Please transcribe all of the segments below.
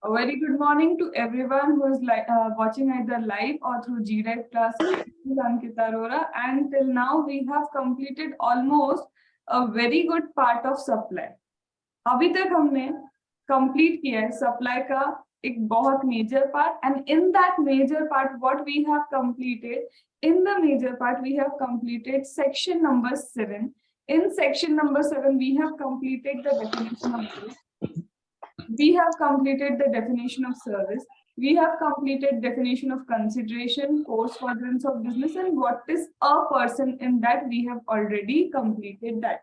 A very good morning to everyone who is watching either live or through GRED classes. This is Ankita Arora, and till now we have completed almost a very good part of supply. अभी तक हमने complete किया है supply का एक बहुत major part, and in that major part what we have completed, in the major part we have completed section number 7. In section number 7 we have completed the definition of this. We have completed the definition of service. We have completed definition of consideration, course furtherance of business, and what is a person in that we have already completed that.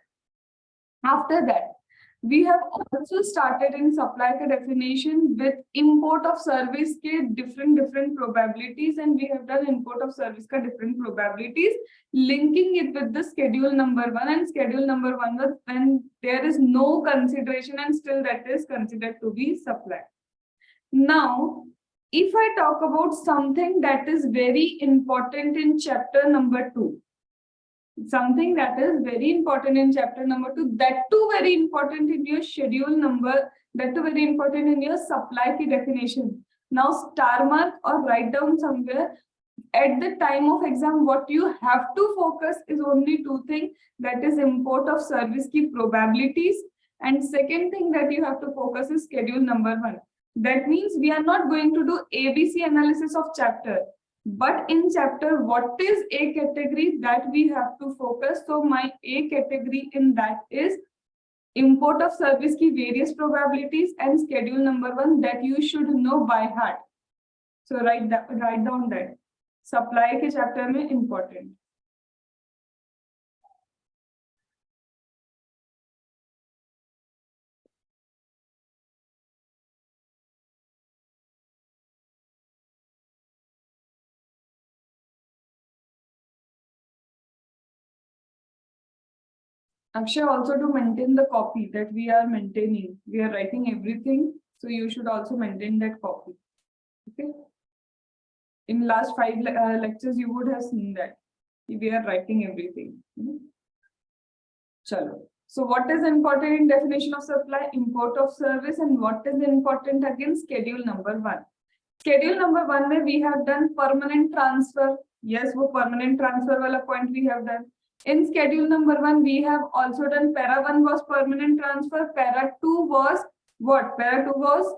After that, we have also started in supply ka definition with import of service ke different probabilities, and we have done import of service ka different probabilities, linking it with the schedule number 1, and schedule number 1 was when there is no consideration and still that is considered to be supply. Now, if I talk about something that is very important in chapter number 2, something that is very important in chapter number 2, that too very important in your schedule number, that too very important in your supply key definition. Now star mark or write down somewhere. At the time of exam, what you have to focus is only two things, that is import of service key probabilities, and second thing that you have to focus is schedule number 1. That means we are not going to do ABC analysis of chapter. But in chapter, what is A category, that we have to focus. So my A category in that is import of service की various probabilities and schedule number 1 that you should know by heart. So write down that. Supply के chapter में important. Akshay, also to maintain the copy that we are maintaining, we are writing everything, so you should also maintain that copy. Okay. In last 5 lectures, you would have seen that we are writing everything. Chalo. So what is important in definition of supply? Import of service, and what is important again? Schedule number 1. Schedule number 1 में we have done permanent transfer. Yes, वो permanent transfer वाला point we have done. In schedule number 1, we have also done para 1 was permanent transfer. Para 2 was what? Para 2 was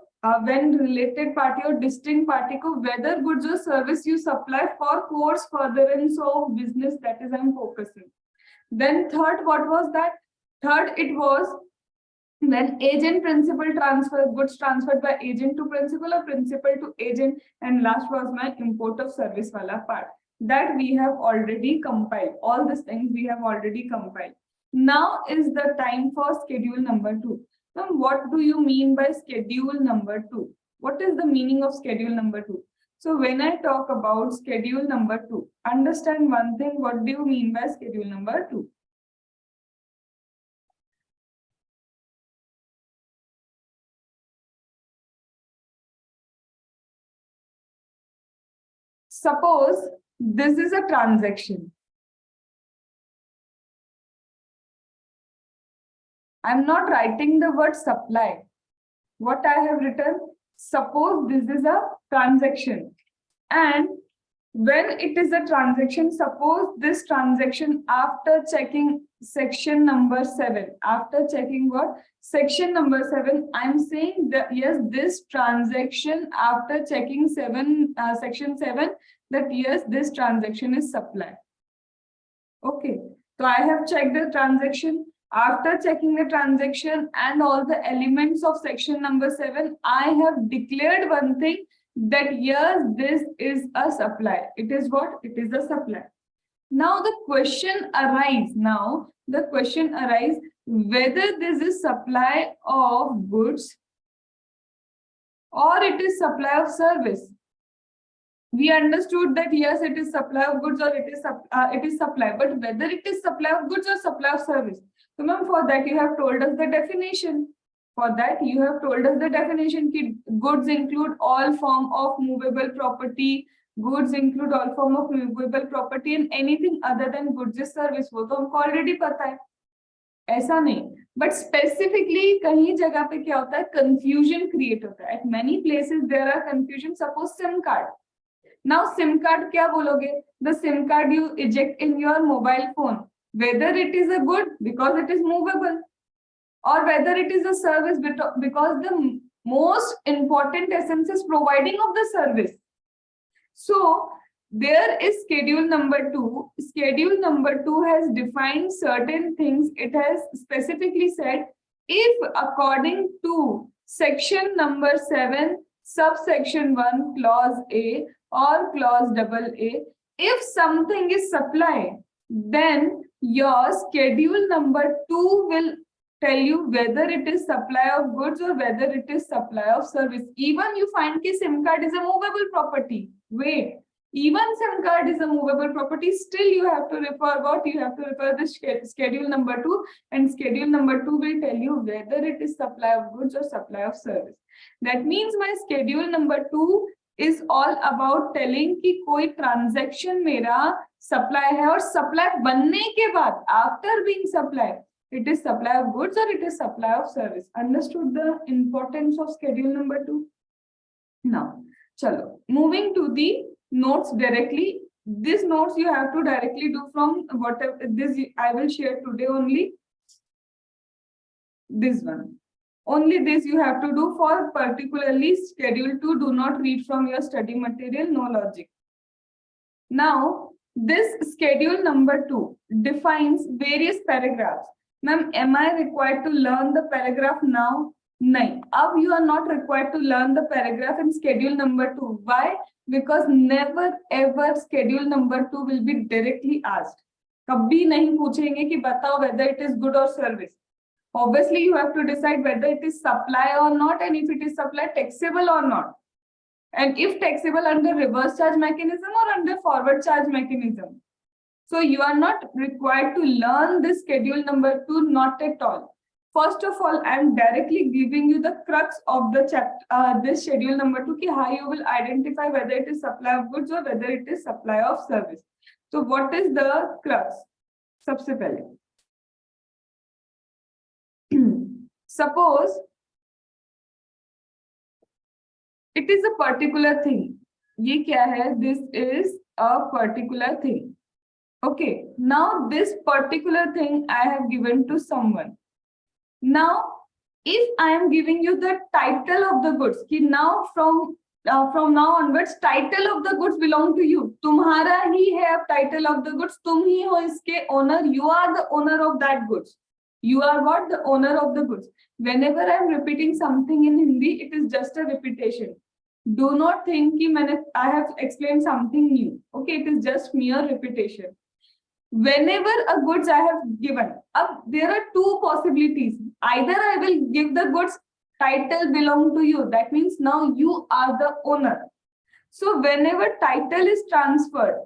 when related party or distinct party ko whether goods or service you supply for course furtherance of business, that is I'm focusing. Then third, what was that? Third, it was when agent principal transfer, goods transferred by agent to principal or principal to agent, and last was my import of service wala part. That we have already compiled. All these things we have already compiled. Now is the time for schedule number 2. Now, what do you mean by schedule number 2? What is the meaning of schedule number 2? So when I talk about schedule number 2, understand one thing, what do you mean by schedule number 2? Suppose this is a transaction. I'm not writing the word supply. What I have written, suppose this is a transaction. And when it is a transaction, suppose this transaction after checking section number 7, after checking what? Section number 7, I'm saying that yes, this transaction after checking section 7, that yes, this transaction is supply. Okay, so I have checked the transaction. After checking the transaction and all the elements of section number 7, I have declared one thing, that yes, this is a supply. It is what? It is a supply. Now the question arises. Whether this is supply of goods or it is supply of service. We understood that yes, it is supply of goods or it is supply, but whether it is supply of goods or supply of service. So ma'am, for that you have told us the definition. For that you have told us the definition कि goods include all form of movable property. Goods include all form of movable property, and anything other than goods is service. वो तो हमको already पता है. ऐसा नहीं, but specifically कहीं जगह पे क्या होता है, कंफ्यूजन क्रिएट होता है. At many places there are confusion. Suppose SIM card. Now SIM card क्या बोलोगे? The SIM card you eject in your mobile phone, whether it is a good because it is movable, or whether it is a service because the most important essence is providing of the service. So there is schedule number 2. Schedule number 2 has defined certain things. It has specifically said, if according to section number 7 subsection 1 clause A or clause AA, if something is supplied, then your schedule number 2 will tell you whether it is supply of goods or whether it is supply of service. Even you find that SIM card is a movable property. Wait, even SIM card is a movable property, still you have to refer what? You have to refer the schedule number 2, and schedule number 2 will tell you whether it is supply of goods or supply of service. That means my schedule number 2 is all about telling कि कोई transaction मेरा supply है, और supply बनने के बाद, after being supply, it is supply of goods or it is supply of service. Understood the importance of schedule number 2? Now, chalo, moving to the notes directly. These notes you have to directly do from whatever this I will share today only. This one. Only this you have to do for particularly schedule 2. Do not read from your study material, no logic. Now, this schedule number 2 defines various paragraphs. Ma'am, am I required to learn the paragraph now? No. Ab you are not required to learn the paragraph in schedule number 2. Why? Because never ever schedule number 2 will be directly asked. कभी नहीं पूछेंगे कि बताओ whether it is good or service. Obviously, you have to decide whether it is supply or not, and if it is supply, taxable or not. And if taxable under reverse charge mechanism or under forward charge mechanism. So you are not required to learn this schedule number 2, not at all. First of all, I am directly giving you the crux of the chapter, this schedule number 2, how you will identify whether it is supply of goods or whether it is supply of service. So what is the crux? सबसे पहले, suppose it is a particular thing. ये क्या है? This is a particular thing. Okay, now this particular thing I have given to someone. Now, if I am giving you the title of the goods, कि now from now onwards, title of the goods belong to you. तुम्हारा ही है अब title of the goods. तुम ही हो इसके owner. You are the owner of that goods. You are what? The owner of the goods. Whenever I am repeating something in Hindi, it is just a repetition. Do not think कि I have explained something new. Okay, it is just mere repetition. Whenever a goods I have given, there are two possibilities. Either I will give the goods title belong to you. That means now you are the owner. So whenever title is transferred,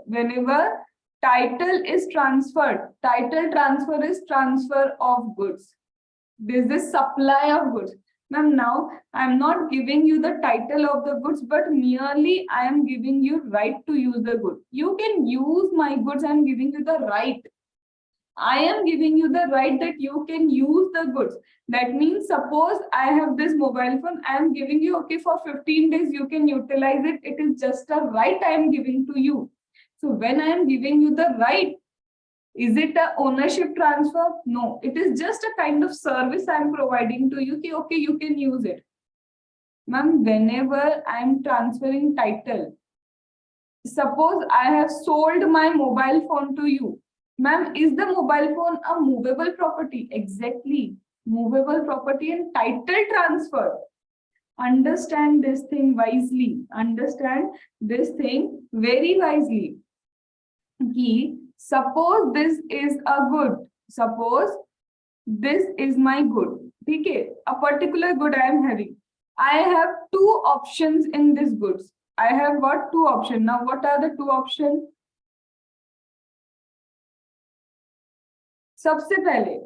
title transfer is transfer of goods. This is supply of goods. Ma'am, now I am not giving you the title of the goods, but merely I am giving you right to use the good. You can use my goods. I am giving you the right. I am giving you the right that you can use the goods. That means suppose I have this mobile phone. I am giving you, okay, for 15 days you can utilize it. It is just a right I am giving to you. So when I am giving you the right, is it a ownership transfer? No, it is just a kind of service I am providing to you. Okay, you can use it. Ma'am, whenever I am transferring title, suppose I have sold my mobile phone to you. Ma'am, is the mobile phone a movable property? Exactly, movable property and title transfer. Understand this thing wisely. Understand this thing very wisely. Suppose this is a good. Suppose this is my good. Okay, a particular good I am having. I have two options in this goods. I have got two options. Now, what are the two options? सबसे पहले,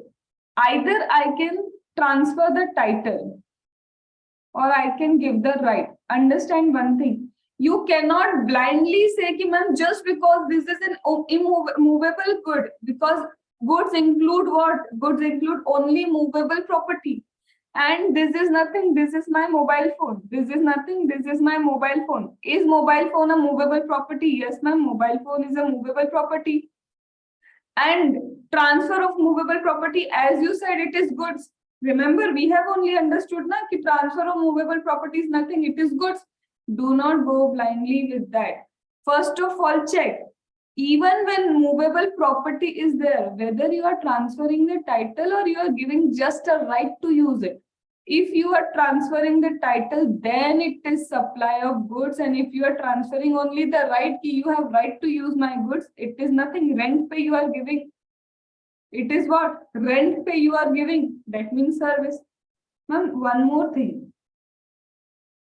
either I can transfer the title or I can give the right. Understand one thing. You cannot blindly say कि ma'am, just because this is an immovable good, because Goods include what? Goods include only movable property. And this is nothing. This is my mobile phone. This is nothing. This is my mobile phone. Is mobile phone a movable property? Yes, ma'am. Mobile phone is a movable property. And transfer of movable property, as you said, it is goods. Remember, we have only understood na ki transfer of movable property is nothing. It is goods. Do not go blindly with that. First of all, check. Even when movable property is there, whether you are transferring the title or you are giving just a right to use it. If you are transferring the title, then it is supply of goods. And if you are transferring only the right, you have right to use my goods, it is nothing. Rent pay you are giving. It is what? Rent pay you are giving. That means service. Ma'am, one more thing.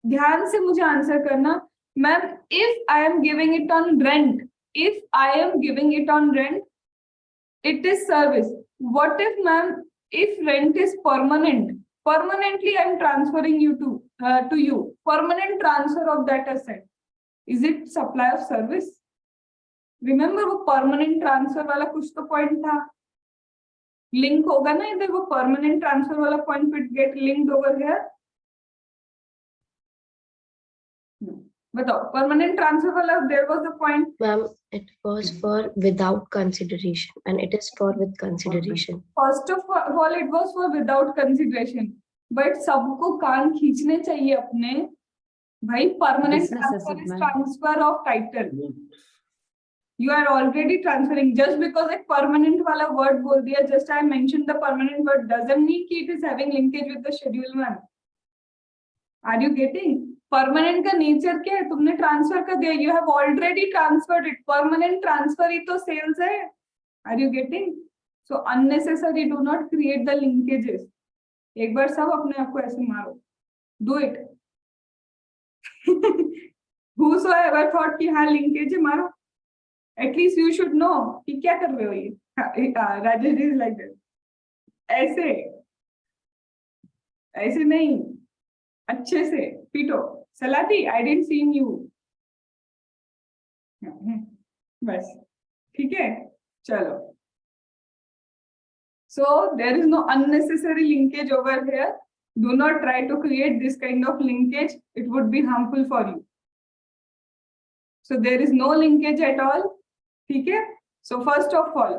ध्यान से मुझे answer करना. Ma'am, if I am giving it on rent, if I am giving it on rent, it is service. What if, ma'am, if rent is permanent? Permanently, I am transferring you to you. Permanent transfer of that asset. Is it supply of service? Remember, वो permanent transfer वाला कुछ तो point था. Link होगा ना इधर, वो permanent transfer वाला point will get linked over here. बताओ, permanent transfer वाला there was the point. Ma'am, it was for without consideration, and it is for with consideration. First of all, it was for without consideration. But सबको कान खींचने चाहिए अपने. भाई, permanent transfer is transfer of title. You are already transferring. Just because एक permanent वाला word बोल दिया, just I mentioned the permanent word doesn't mean कि it is having linkage with the schedule 1. Are you getting? Permanent का nature क्या है? तुमने transfer कर दिया. You have already transferred it. Permanent transfer ही तो सेल्स है. Are you getting? So unnecessary do not create the linkages. एक बार सब अपने आप को ऐसे मारो. Do it. whosoever thought कि हाँ लिंकेज है, मारो. एटलीस्ट यू शुड नो कि क्या कर रहे हो ये. Rajesh is like that. ऐसे ऐसे नहीं, अच्छे से पीटो. सलाती, आई डिडंट सीन यू. बस ठीक है, चलो. So there is no unnecessary linkage over here. Do not try to create this kind of linkage. It would be harmful for you. So there is no linkage at all. ठीक है. So first of all,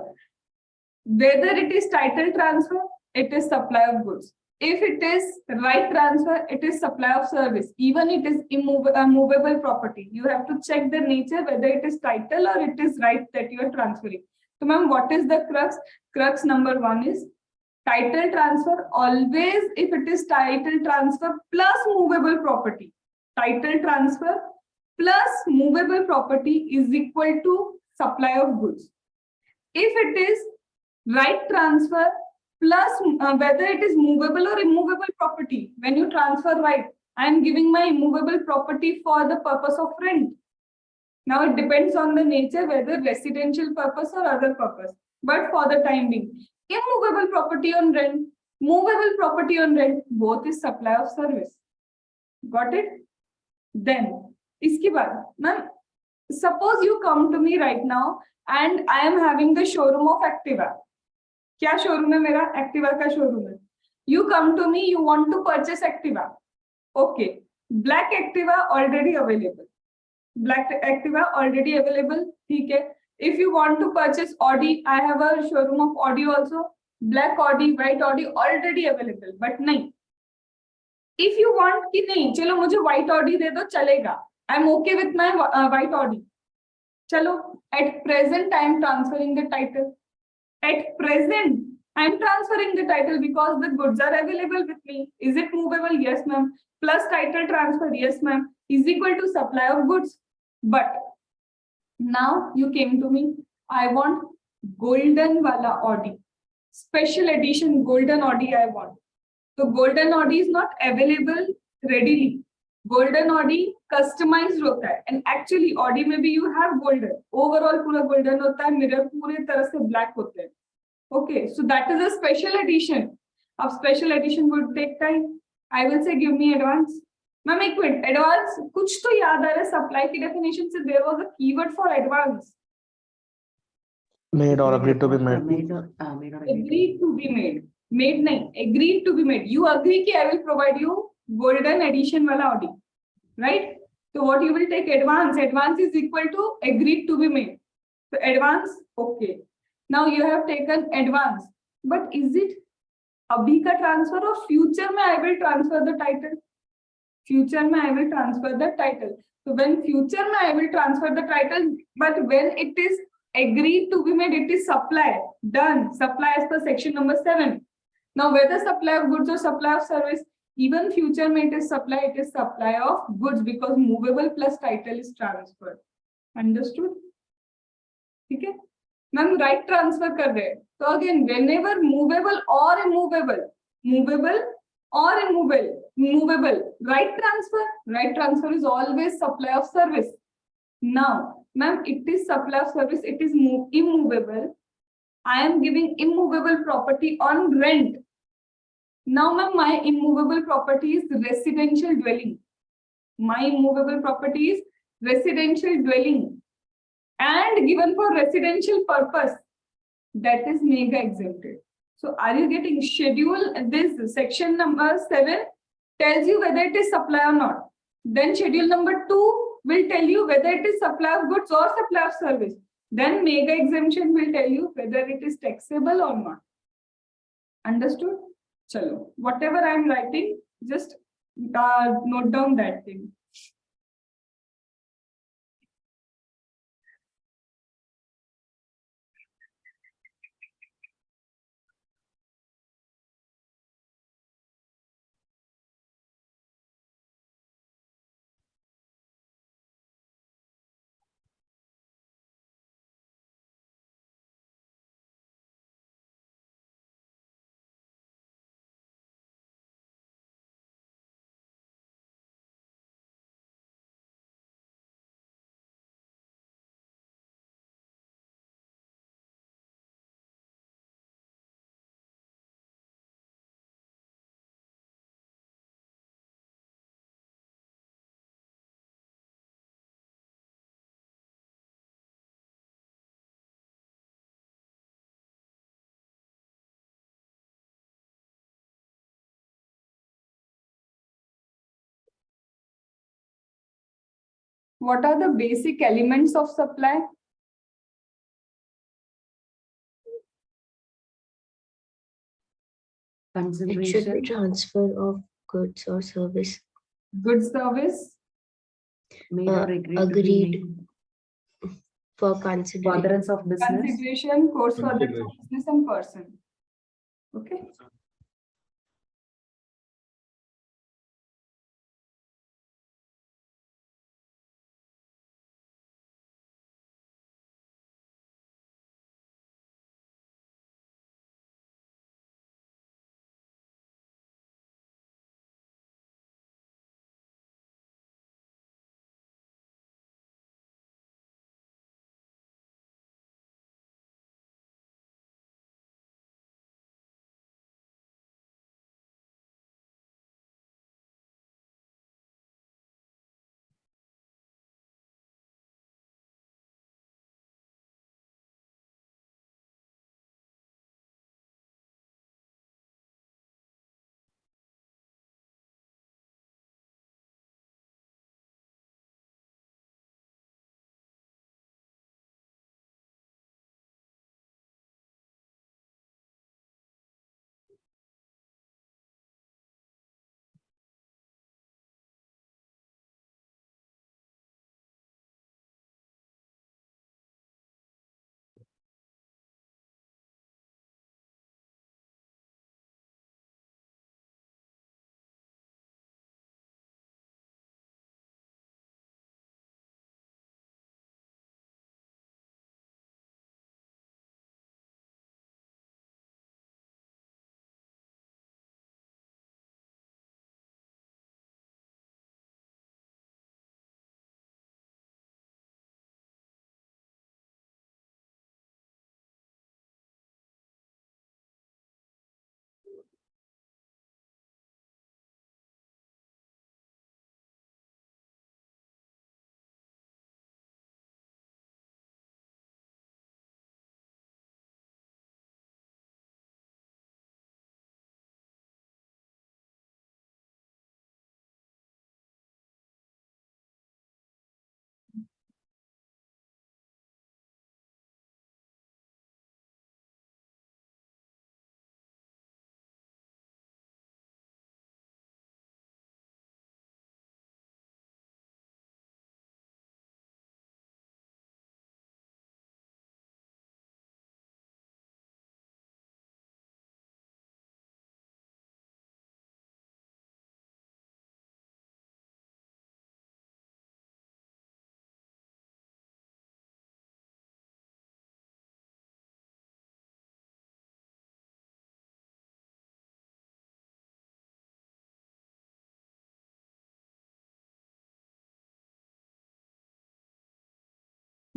whether it is title transfer, it is supply of goods. If it is right transfer, it is supply of service. Even it is movable property. You have to check the nature, whether it is title or it is right that you are transferring. So ma'am, what is the crux? Crux number 1 is title transfer. Always if it is title transfer plus movable property. Title transfer plus movable property is equal to supply of goods. If it is right transfer plus whether it is movable or immovable property, when you transfer right, I am giving my immovable property for the purpose of rent. Now it depends on the nature, whether residential purpose or other purpose. But for the time being, immovable property on rent, movable property on rent, both is supply of service. Got it? Then, इसके बाद, ma'am, suppose you come to me right now and I am having the showroom of Activa. क्या showroom है मेरा? Activa का showroom है. You come to me, you want to purchase Activa. Okay, black Activa already available. Black Activa already available. ठीक है. If you want to purchase Audi, I have a showroom of Audi also. Black Audi, white Audi already available. But नहीं, if you want कि नहीं, चलो मुझे white Audi दे दो, चलेगा. I am okay with my white Audi. चलो, at present I am transferring the title. At present, I am transferring the title because the goods are available with me. Is it movable? Yes, ma'am. Plus title transfer, yes, ma'am, is equal to supply of goods. But now you came to me. I want golden wala Audi, special edition golden Audi. I want. So golden Audi is not available readily. Golden Audi customized होता है. And actually Audi में भी you have golden. Overall पूरा golden होता है. Mirror पूरे तरह से black होते हैं. Okay, so that is a special edition. अब special edition would take time. I will say give me advance. Ma'am एक मिनट, advance कुछ तो याद आ रहा है. Supply की definition से there was a keyword for advance. Made or agreed to be made. Made or Agreed to be made. Made nahi, agreed to be made. You agree ki I will provide you golden edition wala Audi, right? So what you will take advance. Advance is equal to agreed to be made. So advance, okay. Now you have taken advance, but is it abhi ka transfer or future mein I will transfer the title? Future mein I will transfer the title. So when future mein I will transfer the title, but when it is agreed to be made, it is supply, done. Supply as per section number 7. Now whether supply of goods or supply of service, even future mein it is supply of goods because movable plus title is transferred. Understood? ठीक है ma'am right transfer कर रहे हैं तो again whenever movable or immovable right transfer is always supply of service. Now ma'am it is supply of service, it is immovable. I am giving immovable property on rent. Now ma'am my immovable property is residential dwelling. My immovable property is residential dwelling and given for residential purpose, that is mega exempted. So are you getting schedule? This section number 7 tells you whether it is supply or not. Then schedule number 2 will tell you whether it is supply of goods or supply of service. Then mega exemption will tell you whether it is taxable or not. Understood? Chalo. Whatever I am writing, just note down that thing. What are the basic elements of supply? It should be consideration, transfer of goods or service. Good service, made or agreed to be agreed. made. For consideration. Furtherance of business, consideration, course for the Consideration. business and person. Okay.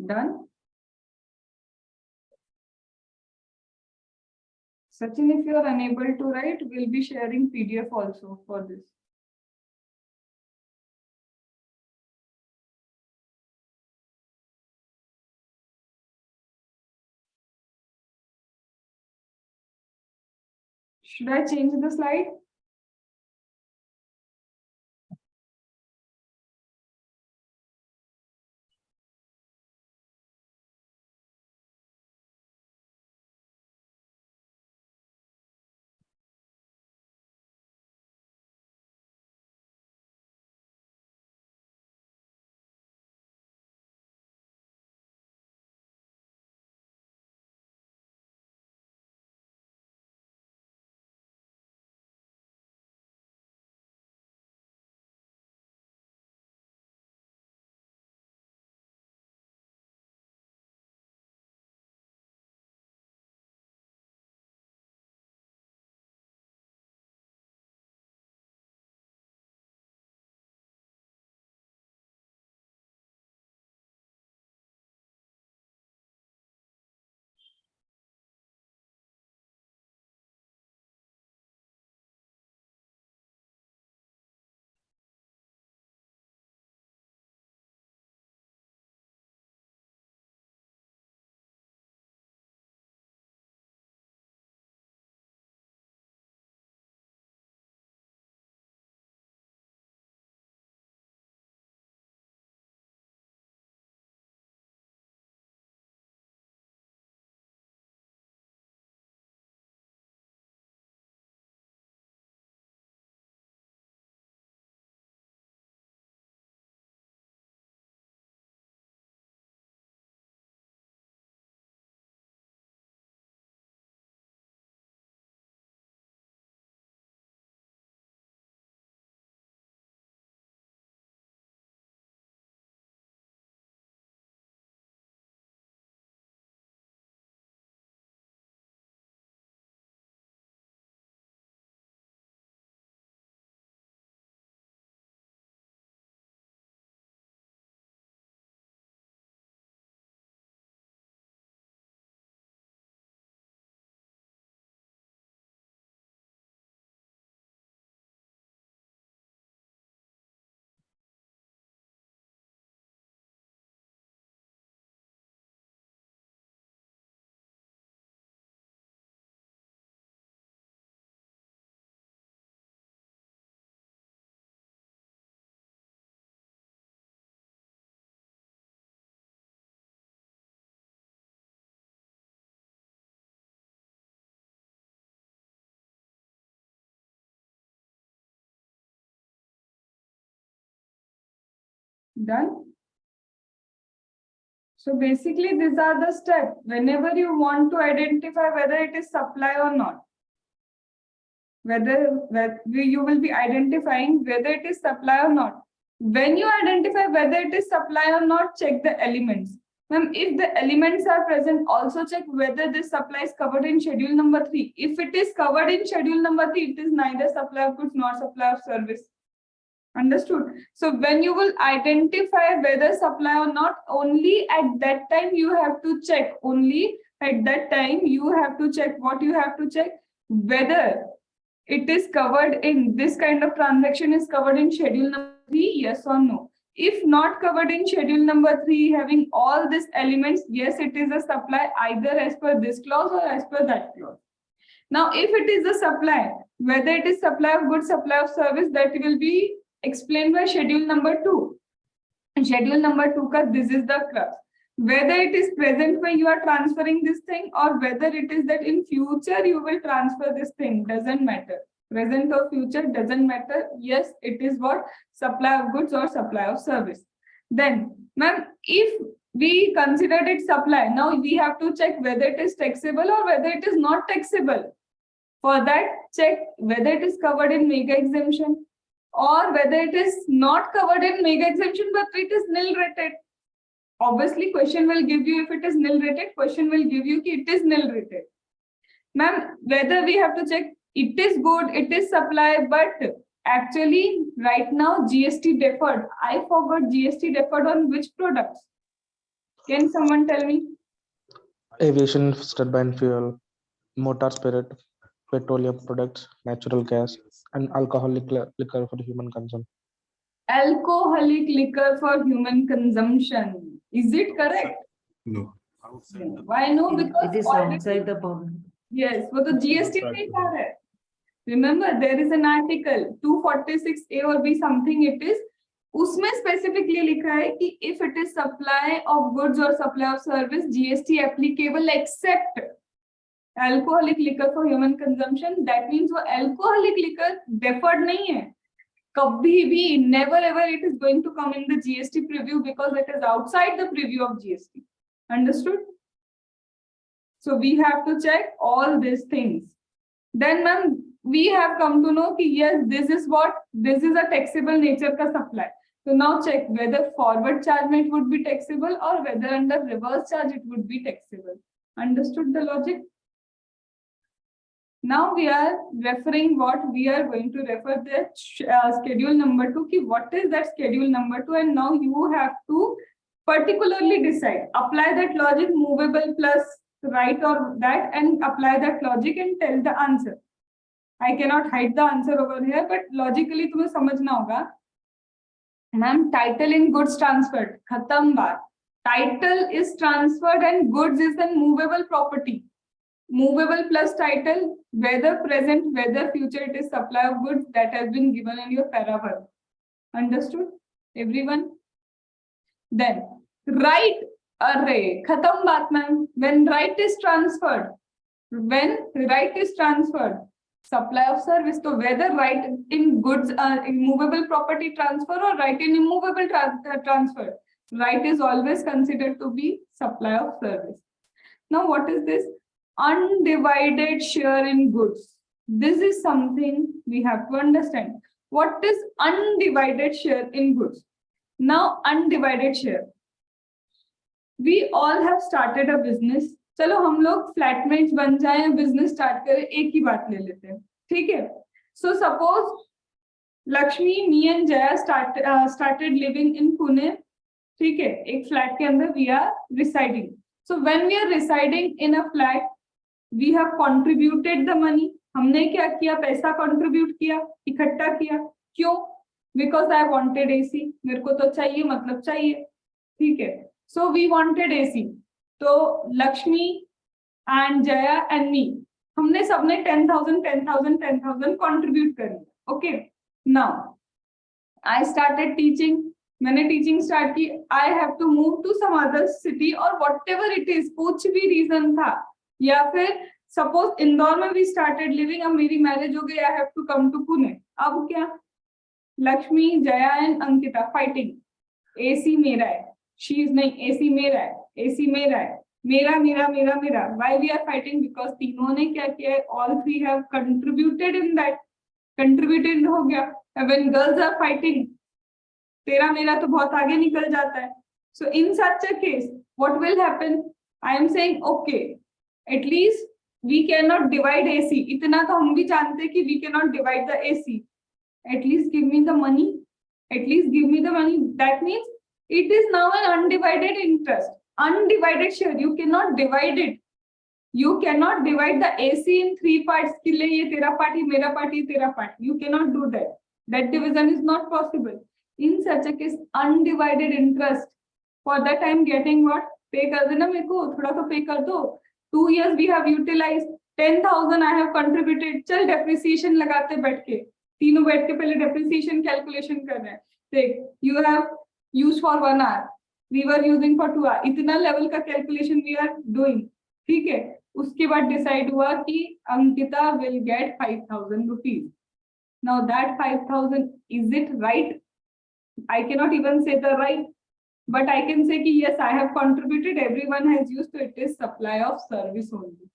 Done. Sachin, if you are unable to write, we'll be sharing PDF also for this. Should I change the slide? Done. So basically, these are the steps whenever you want to identify whether it is supply or not. Whether you will be identifying whether it is supply or not. When you identify whether it is supply or not, check the elements. Ma'am, if the elements are present, also check whether this supply is covered in schedule number 3. If it is covered in schedule number 3, it is neither supply of goods nor supply of service. Understood? So when you will identify whether supply or not, only at that time you have to check. Only at that time you have to check. What you have to check? Whether it is covered in this kind of transaction is covered in schedule number 3, yes or no. If not covered in schedule number 3, having all these elements, yes, it is a supply either as per this clause or as per that clause. Now, if it is a supply, whether it is supply of goods, supply of service, that will be explained by schedule number 2. Schedule number 2, this is the clause. Whether it is present when you are transferring this thing or whether it is that in future you will transfer this thing, doesn't matter. Present or future doesn't matter. Yes, it is what? Supply of goods or supply of service. Then, ma'am, if we considered it supply, now we have to check whether it is taxable or whether it is not taxable. For that, check whether it is covered in mega exemption or whether it is not covered in mega exemption but it is nil rated. Obviously, question will give you if it is nil rated, question will give you it is nil rated. Ma'am, whether we have to check it is good, it is supply, but actually right now GST deferred. I forgot GST deferred on which products? Can someone tell me? Aviation turbine fuel, motor spirit, petroleum products, natural gas, and alcoholic liquor for human consumption. Alcoholic liquor for human consumption. Is it correct? No. No. Why no? Because It is already- outside the boundary. Yes, वो तो GST में ही आ रहा है. Remember, there is an article 246A or B something it is. उसमें specifically लिखा है कि if it is supply of goods or supply of service, GST applicable except alcoholic liquor for human consumption. That means वो alcoholic liquor deferred नहीं है. कभी भी never ever it is going to come in the GST preview because it is outside the preview of GST. Understood? So we have to check all these things. Then ma'am, we have come to know कि yes, this is a taxable nature का supply. So now check whether forward charge it would be taxable or whether under reverse charge it would be taxable. Understood the logic? Now we are referring what we are going to refer the schedule number 2. Ki what is that schedule number 2? And now you have to particularly decide. Apply that logic, movable plus right or that, and apply that logic and tell the answer. I cannot hide the answer over here, but logically तुम्हें समझना होगा. Ma'am, title in goods transferred. खत्म बात. Title is transferred and goods is a movable property. Movable plus title, whether present, whether future, it is supply of goods that has been given in your paragraph. Understood? Everyone? Then, right array. Khatam baat, ma'am. When right is transferred, supply of service. So whether right in goods, movable property transfer or right in immovable transfer, right is always considered to be supply of service. Now, what is this? Undivided share in goods. This is something we have to understand. What is undivided share in goods? Now, undivided share. We all have started a business. चलो हम लोग flatmates बन जाएं, business start करें, एक ही बात ले लेते हैं, ठीक है? So suppose Lakshmi, me and Jaya started living in Pune, ठीक है? एक फ्लैट के अंदर we are residing. So when we are residing in a flat, we have contributed the money. हमने क्या किया? पैसा contribute किया, इकट्ठा किया. क्यों? Because I wanted AC. मेरे को तो चाहिए, मतलब चाहिए, ठीक है? So we wanted AC. तो Lakshmi and Jaya and me, हमने सबने 10,000 contribute करी. Okay. Now I started teaching. मैंने टीचिंग स्टार्ट की. I have to move to some other city और व्हाटएवर इट इज, कुछ भी रीजन था, या फिर सपोज इंदौर में भी स्टार्टेड लिविंग, अब मेरी मैरिज हो गई, I have to come to Pune. अब क्या? Lakshmi, Jaya and Ankita fighting. AC मेरा है, शीज नहीं, एसी मेरा है, एसी मेरा है, मेरा मेरा मेरा मेरा. Why we are fighting? Because तीनों ने क्या किया है? All three have contributed in that. Contributed हो गया. व्हेन गर्ल्स आर फाइटिंग, तेरा मेरा तो बहुत आगे निकल जाता है. So in such a case, what will happen? I am saying, okay, at least we cannot divide AC. इतना तो हम भी जानते हैं कि we cannot divide the AC. At least give me the money. At least give me the money. That means it is now an undivided interest, undivided share. You cannot divide it. You cannot divide the AC in 3 parts. कि ले ये तेरा part, ये मेरा part, ये तेरा part. You cannot do that. That division is not possible. In such a case, undivided interest. For that I am getting what? Pay कर देना मेरे को, थोड़ा तो pay कर दो. 2 years we have utilized. 10,000 I have contributed. चल depreciation लगाते बैठ के. तीनों बैठ के पहले depreciation calculation कर रहे हैं. देख, you have used for 1 hour. We were using for 2 hours. इतना level का calculation we are doing. ठीक है? उसके बाद decide हुआ कि Ankita will get 5,000 rupees. Now that 5,000, is it right? I cannot even say the right, but I can say ki yes, I have contributed, everyone has used, so it is supply of service only.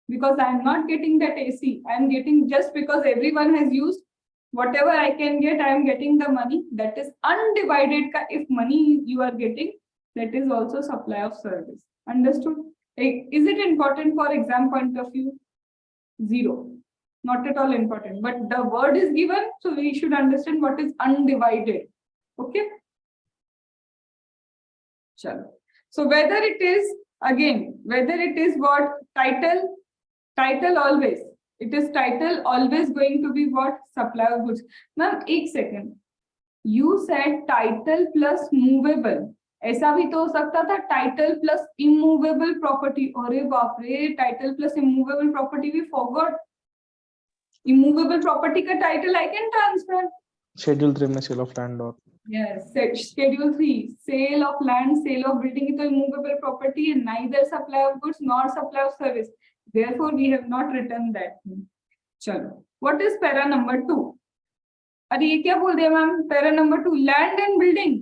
Because I am not getting that AC, I am getting, just because everyone has used, whatever I can get, I am getting the money. That is undivided. If money you are getting, that is also supply of service. Understood? Is it important for exam point of view? Zero. Not at all important. But the word is given, so we should understand what is undivided. Okay. Chalo. So whether it is what title always, it is title always going to be what? Supply of goods. Ma'am, एक second. You said title plus movable. ऐसा भी तो हो सकता था title plus immovable property. अरे बाप रे, टाइटल प्लस इमूवेबल प्रॉपर्टी भी फॉरगॉट. इमूवेबल प्रॉपर्टी का title I can transfer. Schedule 3 में sale of land or Yes, schedule 3, sale of land, sale of building is a immovable property and neither supply of goods nor supply of service. Therefore, we have not written that. चलो, what is para number 2? अरे ये क्या बोल दिया ma'am? Para number 2, land and building.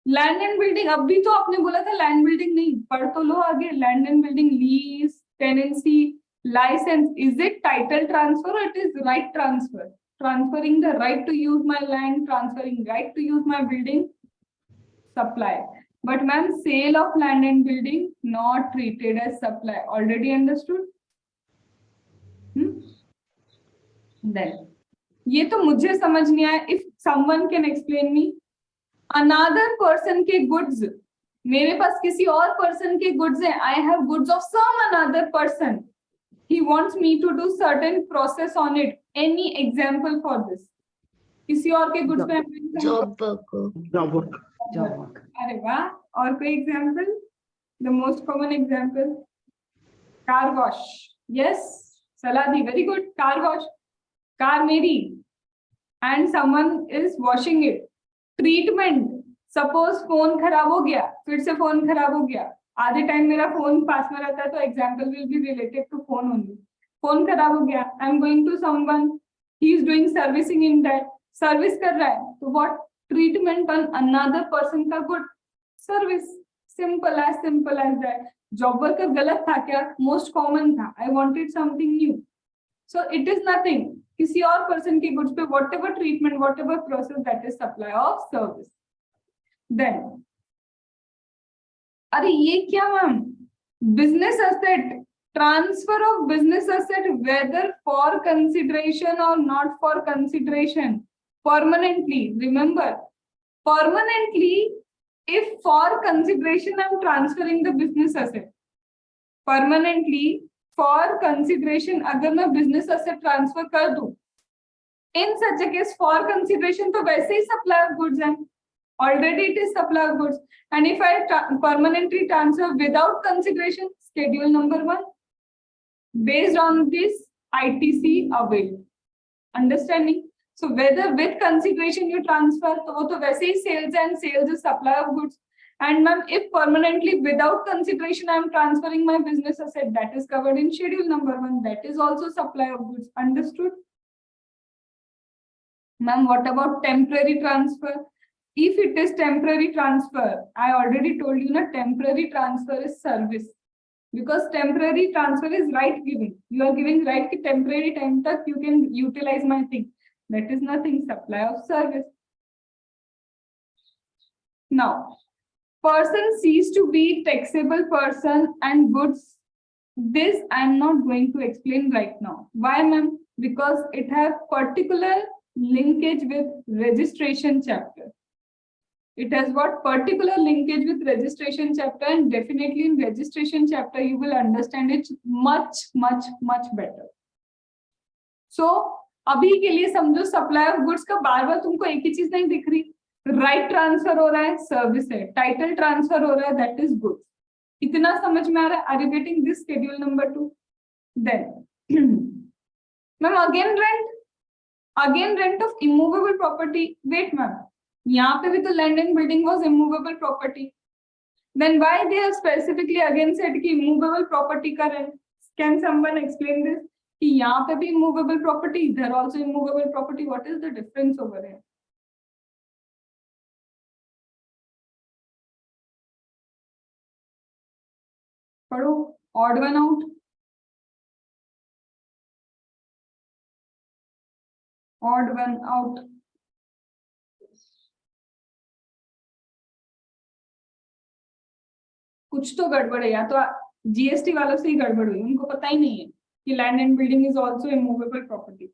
Land and building, अभी तो आपने बोला था लैंड बिल्डिंग नहीं, पढ़ तो लो आगे. Land and building, lease, tenancy, licence. Is it title transfer और it is right transfer? Transferring the right to use my land, transferring right to use my building, supply. But ma'am, sale of land and building not treated as supply. Already understood? Then ये तो मुझे समझ नहीं आया. If someone can explain me, another person के goods, मेरे पास किसी और person के goods हैं. I have goods of some another person. He wants me to do certain process on it. Any example for this? किसी और के goods पे Job work. job work. Job work. अरे वाह. और कोई example? The most common example. Car wash. Yes. Saladi, very good. Car wash. Car मेरी. And someone is washing it. Treatment. Suppose phone खराब हो गया, फिर से phone खराब हो गया. आधे टाइम मेरा फोन पास में रहता है तो example will be related to phone only. Phone खराब हो गया, I am going to someone, he is doing servicing in that. Service कर रहा है तो what? Treatment on another person का good, service. Simple as that. Job worker गलत था क्या? मोस्ट कॉमन था. I wanted something new. So it is nothing. किसी और पर्सन के गुड्स पे whatever treatment, whatever process, that is supply of service. Then अरे ये क्या ma'am? Business asset, transfer of business asset, whether for consideration और not for consideration, permanently. Remember, permanently. If for consideration I am transferring the business asset, permanently for consideration अगर मैं business asset transfer कर दूं, in such a case for consideration तो वैसे ही supply of goods है. Already it is supply of goods. And if I permanently transfer without consideration, schedule number 1, based on this ITC availed. Understanding? So whether with consideration you transfer, तो वो तो वैसे ही sales and sales is supply of goods. And ma'am, if permanently without consideration I am transferring my business asset, that is covered in schedule number 1. That is also supply of goods. Understood? Ma'am, what about temporary transfer? If it is temporary transfer, I already told you that temporary transfer is service, because temporary transfer is right giving. You are giving right कि temporary time तक you can utilize my thing. That is nothing, supply of service. Now, person cease to be taxable person and goods. This I am not going to explain right now. Why, ma'am? Because it has particular linkage with registration chapter. It has got particular linkage with registration chapter, and definitely in registration chapter you will understand it much better. So अभी के लिए समझो supply of goods का बार बार तुमको एक ही चीज नहीं दिख रही. राइट ट्रांसफर हो रहा है, सर्विस है. टाइटल ट्रांसफर हो रहा है, दैट इज गुड्स. इतना समझ में आ रहा है? Are you getting this? Schedule number 2. Then ma'am again rent of immovable property. Wait ma'am, यहाँ पे भी तो land and building was immovable property. Then why they have specifically again said कि इमूवेबल प्रॉपर्टी का रेंट? Can someone explain this? कि यहाँ पे भी इमूवेबल प्रॉपर्टी, इधर also immovable property. What is the difference over here? पढ़ो. Odd one out. Odd one out. कुछ तो गड़बड़ है, या तो जीएसटी वालों से ही गड़बड़ हुई. उनको पता ही नहीं है कि land and building is also immovable property.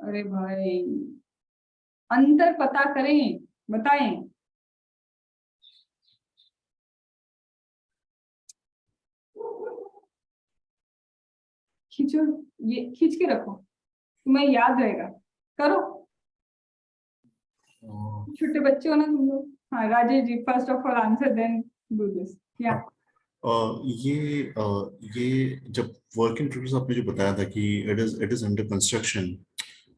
अरे भाई अंतर पता करें, बताएं। खींचो, ये खींच के रखो, तुम्हें याद रहेगा। करो, छोटे बच्चे हो ना तुम लोग। हाँ Rajesh ji, first of all answer then do this. या ये जब वर्क इन प्रोग्रेस आपने जो बताया था कि इट इज अंडर कंस्ट्रक्शन,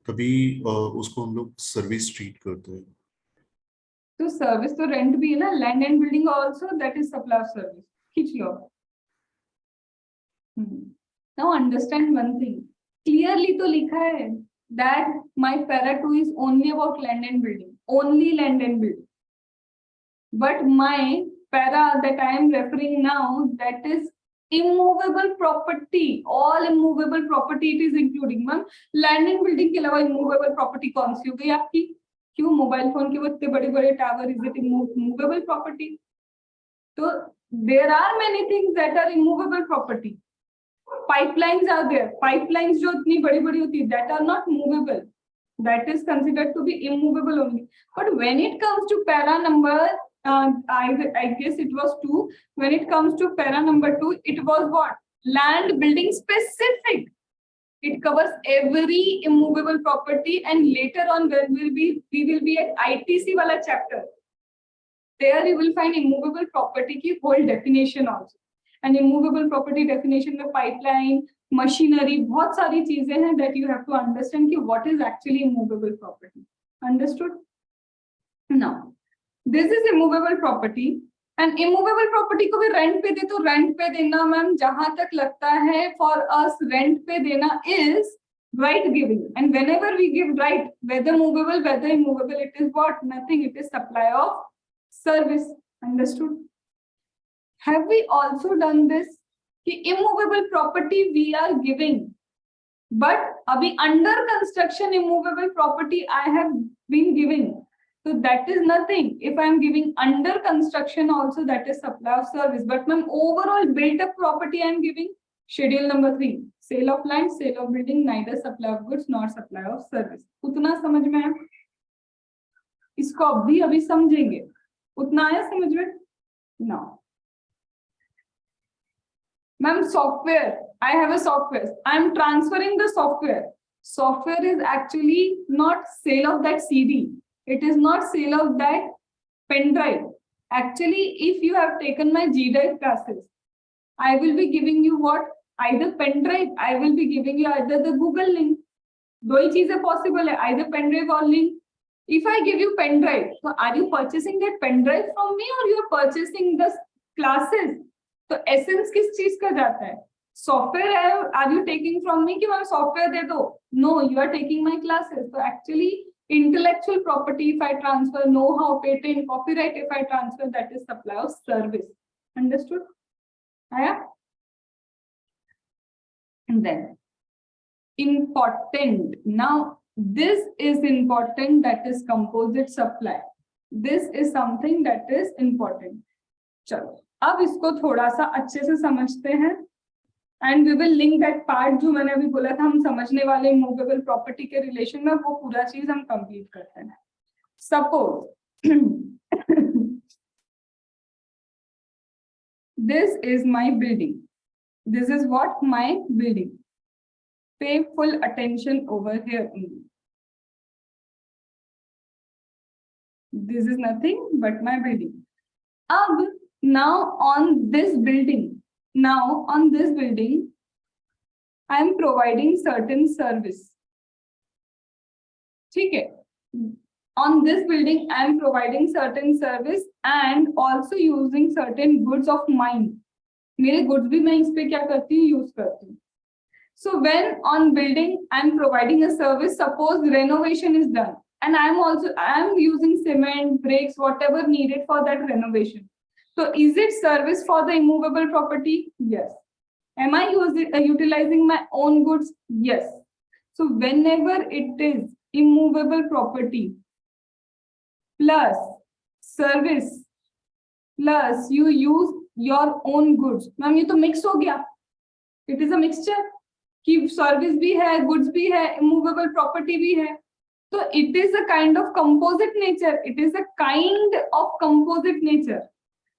तभी उसको हम लोग सर्विस ट्रीट करते हैं। तो सर्विस तो रेंट भी है ना, land and building also that is supply of service. खींच लो। Now understand one thing, clearly तो लिखा है that my para 2 is only about land and building, only land and building. But my para that I am referring now, that is immovable property, all immovable property it is including. Ma'am land and building के अलावा immovable property कौन सी हो गई आपकी? क्यों mobile phone के वो इतने बड़े बड़े tower, is it immovable property? तो there are many things that are immovable property. Pipelines are there. Pipelines जो इतनी बड़ी बड़ी होती है, that are not movable. That is considered to be immovable only. But when it comes to para number, I guess it was 2. When it comes to para number 2, it was what? Land building specific. It covers every immovable property, and later on when we will be at ITC wala chapter. There you will find immovable property की whole definition also. And immovable property definition में pipeline, machinery, बहुत सारी चीजें हैं that you have to understand कि what is actually immovable property. Understood? Now, this is immovable property, and immovable property को भी rent पे दे तो rent पे देना मैम जहां तक लगता है for us rent पे देना is right giving, and whenever we give right, whether movable whether immovable, it is what? Nothing. It is supply of service. Understood? Have we also done this कि immovable property we are giving, but अभी under construction immovable property I have been giving, so that is nothing. If I am giving under construction also, that is supply of service. But ma'am overall built up property I am giving. Schedule number 3, sale of land, sale of building, neither supply of goods nor supply of service. उतना समझ में है? इसको अभी समझेंगे। उतना आया समझ में? Now ma'am, software, I have a software, I am transferring the software. Software is actually not sale of that CD, it is not sale of that pen drive. Actually, if you have taken my G-Drive classes, I will be giving you what? Either pen drive, I will be giving you either the Google link. दो ही चीजें possible है, either pen drive or link. If I give you pen drive, so are you purchasing that pen drive from me or you are purchasing the classes? तो essence किस चीज का जाता है? Software are you taking from me कि मैं software दे दो? No, you are taking my classes. तो actually intellectual property if I transfer, know how, patent, copyright if I transfer, that is supply of service. Understood? आया? And then important, now this is important, that is composite supply. This is something that is important. चलो अब इसको थोड़ा सा अच्छे से समझते हैं, and we will link that part जो मैंने अभी बोला था हम समझने वाले इमूवेबल प्रॉपर्टी के रिलेशन में, वो पूरा चीज हम कंप्लीट करते हैं. Suppose this is my building, this is what? My building. Pay full attention over here only. This is nothing but my building. Now on this building, I am providing certain service. ठीक है? On this building, I am providing certain service and also using certain goods of mine. मेरे goods भी मैं इस पे क्या करती हूँ? यूज करती हूँ. So when on building I am providing a service, suppose renovation is done and I am using cement, bricks, whatever needed for that renovation. So is it service for the immovable property? Yes. Am I utilizing my own goods? Yes. So whenever it is immovable property plus service plus you use your own goods, ma'am ये तो mix हो गया. It is a mixture कि service भी है, goods भी है, immovable property भी है. So it is a kind of composite nature. It is a kind of composite nature.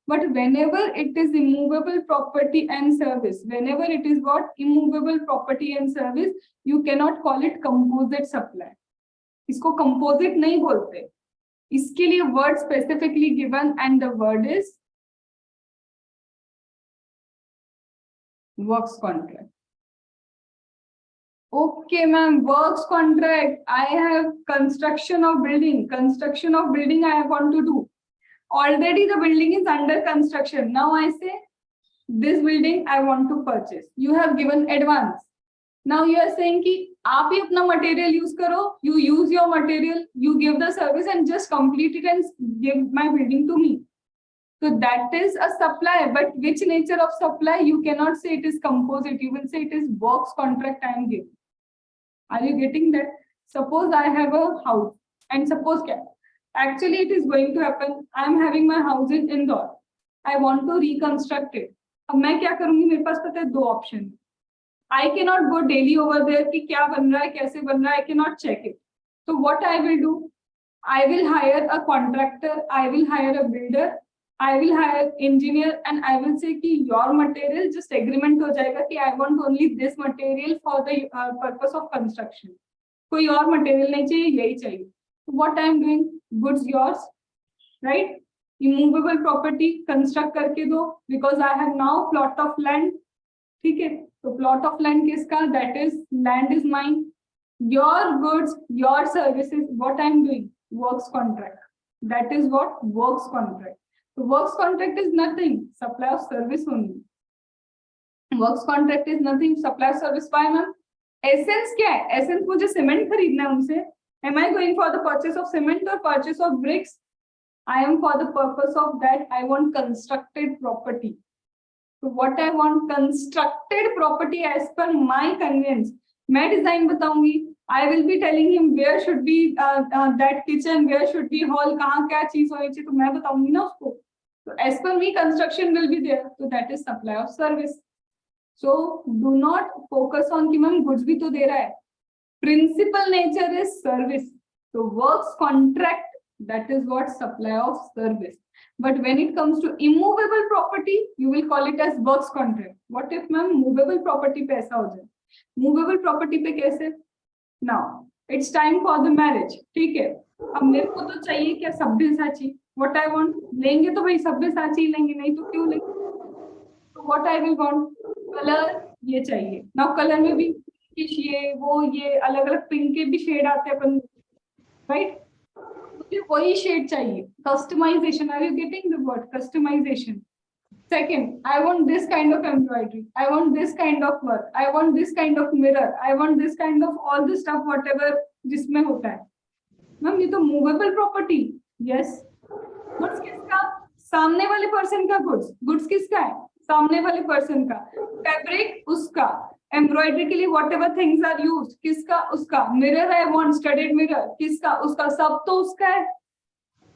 But whenever it is immovable property and service, whenever it is what immovable property and service, you cannot call it composite supply. इसको composite नहीं बोलते. इसके लिए word specifically given and the word is works contract. Okay, ma'am, works contract. I have construction of building. Construction of building I want to do. Already the building is under construction. Now I say, this building I want to purchase. You have given advance. Now you are saying कि आप ही अपना material use करो. You use your material. You give the service and just complete it and give my building to me. So that is a supply. But which nature of supply? You cannot say it is composite. You will say it is works contract I am giving. Are you getting that? Suppose I have a house and suppose actually it is going to happen. I am having my house in Indore. I want to reconstruct it. अब मैं क्या करूंगी? मेरे पास पता है दो option. I cannot go daily over there कि क्या बन रहा है, कैसे बन रहा है. I cannot check it. So what I will do? I will hire a contractor. I will hire a builder. I will hire engineer and I will say कि your material just agreement हो जाएगा कि I want only this material for the purpose of construction. कोई और material नहीं चाहिए, यही चाहिए. What I am doing? Goods yours, right? Immovable property construct करके दो because I have now plot of land. ठीक है? तो plot of land किसका? That is land is mine. Your goods, your services. What I am doing? Works contract. That is what works contract. So works contract is nothing. Supply of service only. Works contract is nothing. Supply of service. Why, ma'am? Essence क्या है? Essence मुझे cement खरीदना है उनसे. Am I going for the purchase of cement or purchase of bricks? I am for the purpose of that. I want constructed property. So what I want? Constructed property as per my convenience. मैं design बताऊंगी. I will be telling him where should be that kitchen, where should be hall, कहाँ क्या चीज होनी चाहिए, तो मैं बताऊंगी ना उसको. So as per me, construction will be there. So that is supply of service. So do not focus on कि मैम goods भी तो दे रहा है. Principal nature is service. So works contract, that is what supply of service. But when it comes to immovable property, you will call it as works contract. What if ma'am movable property पे ऐसा हो जाए? Movable property पे कैसे? Now it's time for the marriage. ठीक है? अब मेरे को तो चाहिए क्या? सभ्यसाची. What I want? लेंगे तो भाई सभ्यसाची लेंगे, नहीं तो क्यों लेंगे? So what I will want? Color ये चाहिए. Now color में भी ये वो ये अलग अलग पिंक के भी शेड आते हैं अपन, राइट? मुझे वही शेड चाहिए. Customization. Are you getting the word? Customization. Second, I want this kind of embroidery. I want this kind of work. I want this kind of mirror. I want this kind of all the stuff whatever जिसमें होता है. Ma'am ये तो movable property. Yes. Goods किसका? सामने वाले person का goods. Goods किसका है? सामने वाले पर्सन का. Fabric उसका. Embroidery के लिए whatever things are used. किसका? उसका. Mirror I want studded mirror. किसका? उसका. सब तो उसका है.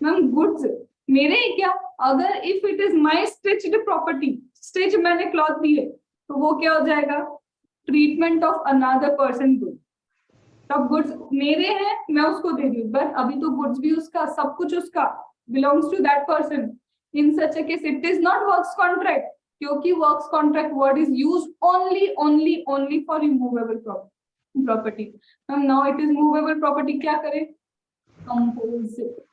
मैम goods मेरे ही क्या? अगर if it is my stitched property, stitch मैंने cloth दिए, तो वो क्या हो जाएगा? Treatment of another person good. तब goods मेरे हैं, मैं उसको दे दूँ, but अभी तो goods भी उसका, सब कुछ उसका, belongs to that person. In such a case, it is not works contract, क्योंकि works contract word is used only for immovable property. Now it is movable property. क्या करें? Composite.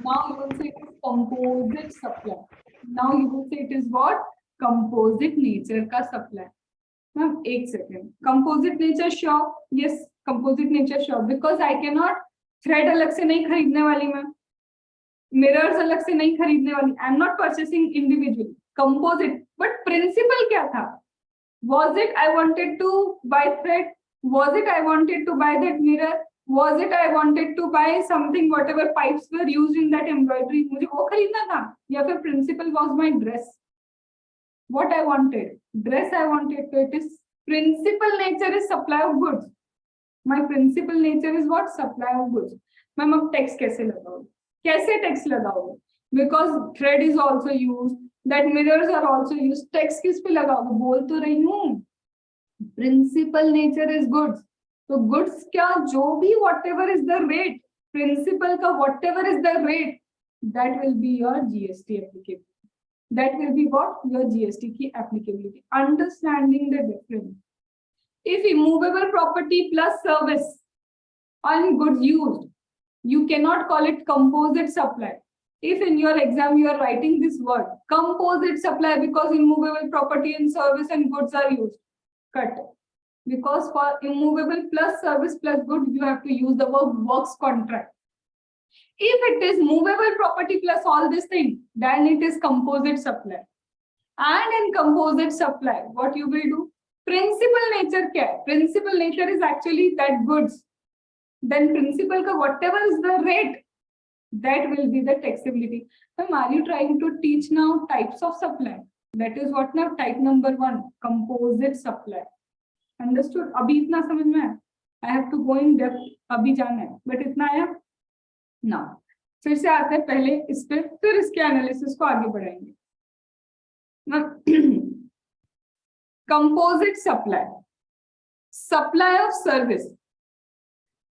Now you will say it is composite supply. Now you will say it is what? Composite nature का supply. Ma'am, एक second. Composite nature sure? Yes, composite nature sure. Because I cannot thread अलग से नहीं खरीदने वाली मैं. Mirrors अलग से नहीं खरीदने वाली. I am not purchasing individually. Composite. But principle क्या था? Was it I wanted to buy thread? Was it I wanted to buy that mirror? Was it I wanted to buy something, whatever pipes were used in that embroidery? मुझे वो खरीदना था, या फिर principle was my dress. What I wanted, dress I wanted. So it is principal nature is supply of goods. My principal nature is what? Supply of goods. Ma'am अब tax कैसे लगाओगे? कैसे टैक्स लगाओगे? Because thread is also used, that mirrors are also used. Tax किस पे लगाओगे? बोल तो रही हूँ. Principal nature is goods. तो गुड्स का जो भी whatever is the rate, principal का whatever is the rate, that will be your GST applicability. That will be what? Your GST की applicability. Understanding the difference. If immovable property plus service on goods used, you cannot call it composite supply. If in your exam you are writing this word, composite supply, because immovable property and service and goods are used, cut. Because for immovable plus service plus goods, you have to use the word works contract. If it is movable property plus all this thing, then it is composite supply. And in composite supply, what you will do? Principal nature क्या है? Principal nature is actually that goods. Then principal का whatever is the rate, that will be the taxability. Ma'am, are you trying to teach now types of supply? That is what now type number 1, composite supply. Understood? अभी इतना समझ में आया? I have to go in depth. अभी जाना है, but इतना आया? ना. फिर से आते हैं पहले इस पे, फिर इसके एनालिसिस को आगे बढ़ाएंगे. Composite supply. Supply of service.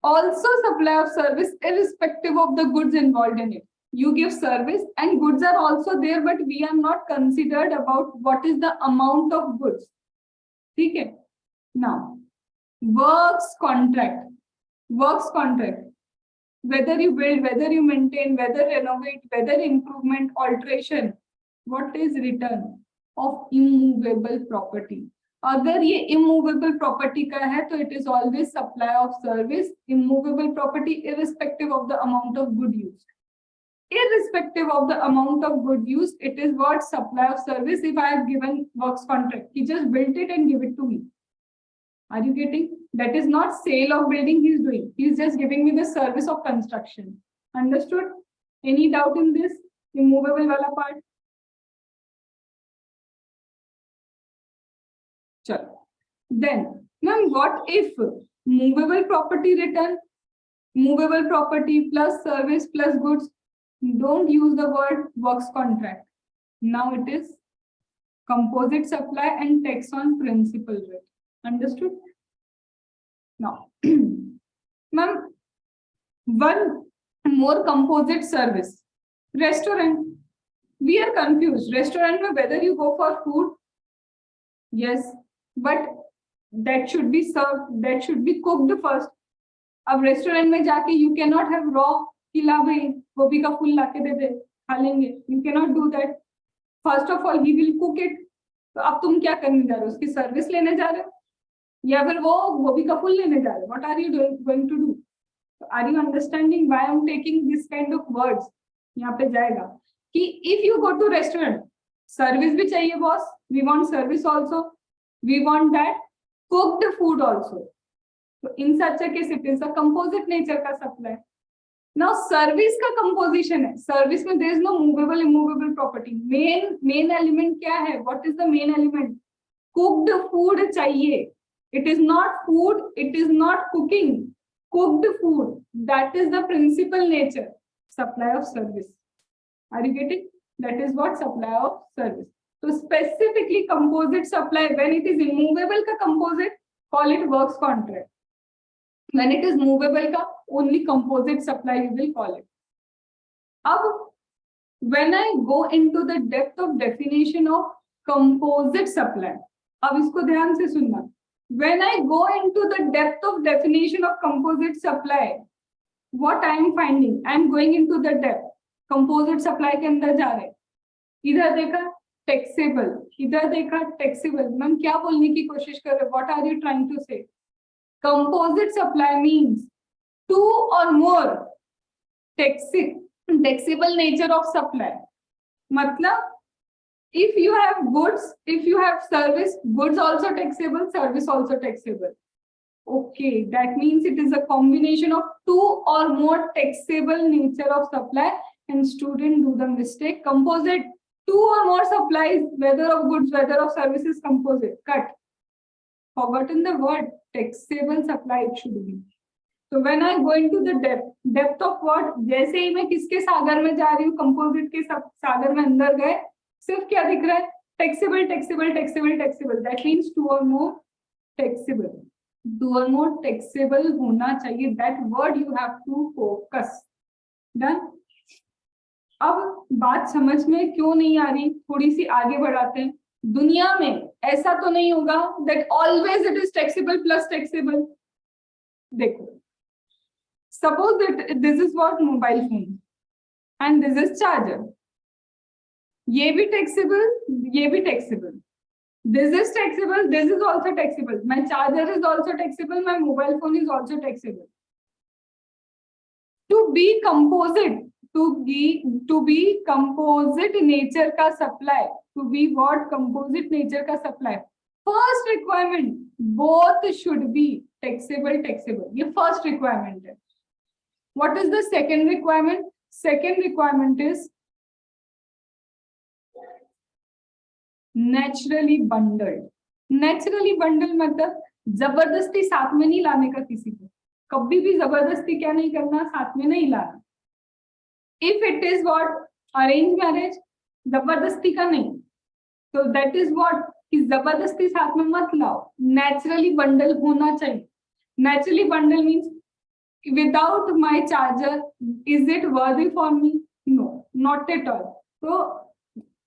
Also supply of service irrespective of the goods involved in it. You give service and goods are also there, but we are not considered about what is the amount of goods. Okay. Now, works contract. Works contract. Whether you build, whether you maintain, whether renovate, whether improvement, alteration, what is return of immovable property? अगर ये immovable property का है तो it is always supply of service, immovable property irrespective of the amount of good used. Irrespective of the amount of good used, it is what? Supply of service. If I have given works contract, he just built it and give it to me. Are you getting? That is not sale of building he is doing. He is just giving me the service of construction. Understood? Any doubt in this immovable wala part? Then, ma'am, what if movable property return, movable property plus service plus goods? Don't use the word works contract. Now it is composite supply and tax on principal rate. Understood? Now, ma'am, one more composite service. Restaurant. We are confused. Restaurant, whether you go for food, yes, but that should be served, that should be cooked first. अब restaurant में जाके you cannot have raw कि ला भाई गोभी का फूल लाके दे दे खा लेंगे. You cannot do that. First of all, he will cook it. तो अब तुम क्या करने जा रहे हो? उसकी सर्विस लेने जा रहे हो या फिर वो गोभी का फूल लेने जा रहे हो? What are you going to do? Are you understanding why I'm taking this kind of words? यहाँ पे जाएगा कि if you go to restaurant, service भी चाहिए boss. We want service also. We want that cooked food also. So in such a case, it is a composite nature का supply. Now service का composition है. Service में there is no movable, immovable property. Main element क्या है? What is the main element? Cooked food चाहिए. It is not food. It is not cooking. Cooked food. That is the principal nature. Supply of service. Are you getting? That is what supply of service. So specifically composite supply, when it is immovable ka composite, call it works contract. When it is movable ka, only composite supply you will call it. Now, when I go into the depth of definition of composite supply, अब इसको ध्यान से सुनना. When I go into the depth of definition of composite supply, what I am finding, I am going into the depth. Composite supply के अंदर जा रहे. इधर देखा taxable, इधर देखा taxable. मैम क्या बोलने की कोशिश कर रहे हो? What are you trying to say? Composite supply means two or more taxable nature of supply. मतलब if you have goods, if you have service, goods also taxable, service also taxable. Okay, that means it is a combination of two or more taxable nature of supply, and student do the mistake. Composite, two or more supplies, whether of goods, whether of services, composite. Cut. Forgotten the word taxable supply it should be. So when I go into the depth of what? जैसे ही मैं किसके सागर में जा रही हूँ, composite के सागर में अंदर गए, सिर्फ क्या दिख रहा है? Taxable, taxable, taxable, taxable. That means two or more taxable. दोनों टैक्सेबल होना चाहिए. That word you have to focus. Done. अब बात समझ में क्यों नहीं आ रही, थोड़ी सी आगे बढ़ाते हैं. दुनिया में ऐसा तो नहीं होगा that always it is taxable plus taxable. देखो, suppose that this is what mobile phone and this is charger. ये भी टैक्सेबल, ये भी taxable. This is taxable, this is also taxable. My charger is also taxable, my mobile phone is also taxable. To be composite, to be composite nature का supply, to be what composite nature का supply. First requirement, both should be taxable. ये first requirement है. What is the second requirement? Second requirement is naturally bundled. Naturally bundle मतलब जबरदस्ती साथ में नहीं लाने का किसी को. कभी भी जबरदस्ती क्या नहीं करना, साथ में नहीं लाना. If it is what arrange marriage, जबरदस्ती का नहीं, तो दैट इज व्हाट कि जबरदस्ती साथ में मत लाओ. नेचुरली बंडल होना चाहिए. Naturally bundle means without my charger is it worthy for me? No, not at all. तो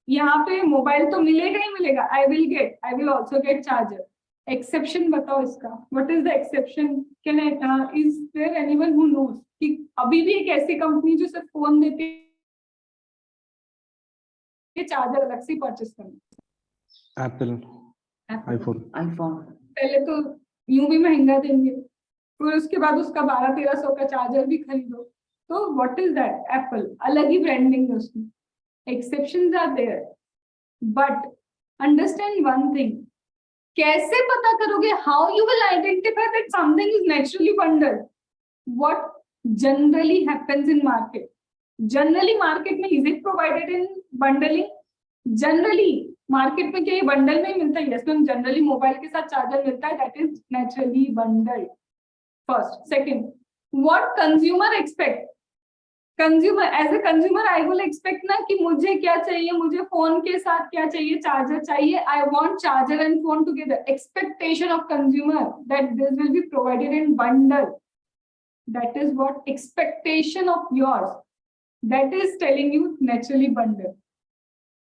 यहाँ पे मोबाइल तो मिलेगा ही मिलेगा. I will also get charger. Exception बताओ इसका. What is the exception? Can is there anyone who knows कि अभी भी एक ऐसी कंपनी जो सिर्फ फोन देती है, चार्जर अलग से परचेस करना? Apple, iPhone. पहले तो यूं भी महंगा देंगे, फिर उसके बाद उसका 1200-1300 का चार्जर भी खरीदो. तो व्हाट इज दैट? एप्पल, अलग ही ब्रांडिंग है उसमें. Exceptions are there, but understand one thing. कैसे पता करोगे? How you will identify that something is naturally bundled? What generally happens in market? Generally market में is it provided in bundling? Generally market में क्या ये bundle में ही मिलता है? Yes ma'am, generally मोबाइल के साथ चार्जर मिलता है. That is naturally bundled. First. Second, what consumer expect? Consumer, as a consumer I will expect ना कि मुझे क्या चाहिए, मुझे फोन के साथ क्या चाहिए, चार्जर चाहिए. I want charger and phone together. Expectation of consumer that this will be provided in bundle. That is what expectation of yours. That is telling you naturally bundle.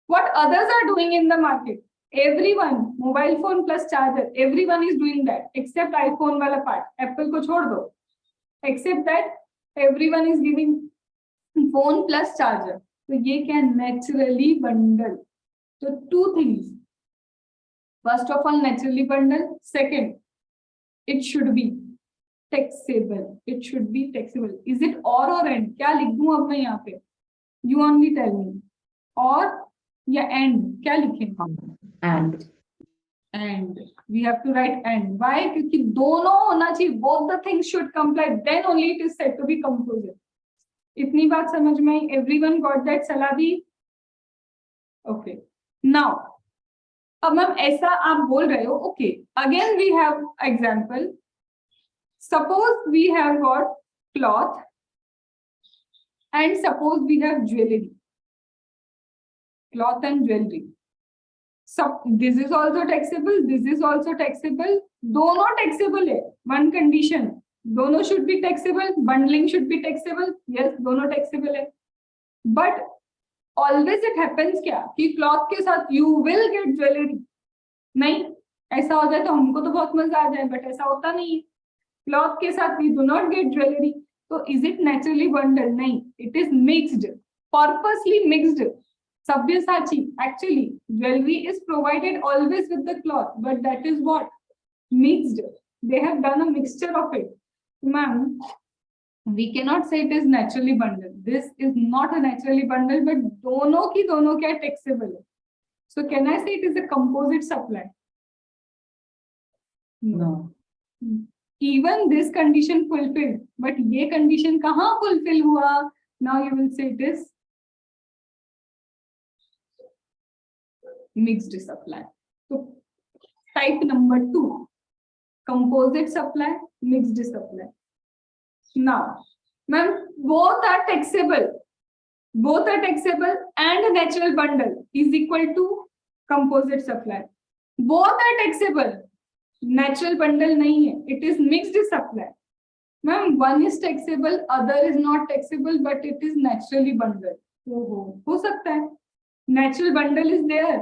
What others are doing in the market? Everyone, mobile phone plus charger, everyone is doing that except iPhone वाला part. Apple को छोड़ दो. Except that everyone is giving phone plus charger. तो ये क्या? Naturally bundle. तो to things. First of all naturally bundle. Second, it should be taxable. It should be taxable. Is it और and? क्या लिख दूं अब मैं यहाँ पे? You only tell me. और या एंड? क्या लिखें? And we have to write and. Why? क्योंकि दोनों होना चाहिए. Both the things should comply, then only it is said to be composite. इतनी बात समझ में आई? Everyone got that? सलादी? ओके. नाउ अब मैम ऐसा आप बोल रहे हो. Okay, again we have example. Suppose we have got cloth and suppose we have jewellery. Cloth and jewellery. This is also taxable, this is also taxable. दोनों taxable है. One condition, दोनों should be taxable. Bundling should be taxable. Yes, दोनों taxable है. But always it happens क्या कि cloth के साथ you will get jewellery. नहीं, ऐसा हो जाए तो हमको तो बहुत मजा आ जाए, बट ऐसा होता नहीं है. क्लॉथ के साथ we do not get jewellery. तो इज इट नेचुरली बंडल? नहीं, it is mixed, purposely mixed. Sabyasachi, actually jewelry is provided always with the cloth, but that is what mixed. They have done a mixture of it. Ma'am, we cannot say it is naturally bundled. This is not a naturally bundled, but दोनों की दोनों क्या taxable है. So can I say it is a composite supply? No. Even this condition fulfilled, but ये condition कहाँ fulfill हुआ? Now you will say it is mixed supply. So type number 2, composite supply, mixed supply. Now, ma'am, both are taxable. Both are taxable and a natural bundle is equal to composite supply. Both are taxable. Natural bundle नहीं है, it is mixed supply. Ma'am one is taxable, other is not taxable, but it is naturally bundle. हो सकता है. Natural bundle is there,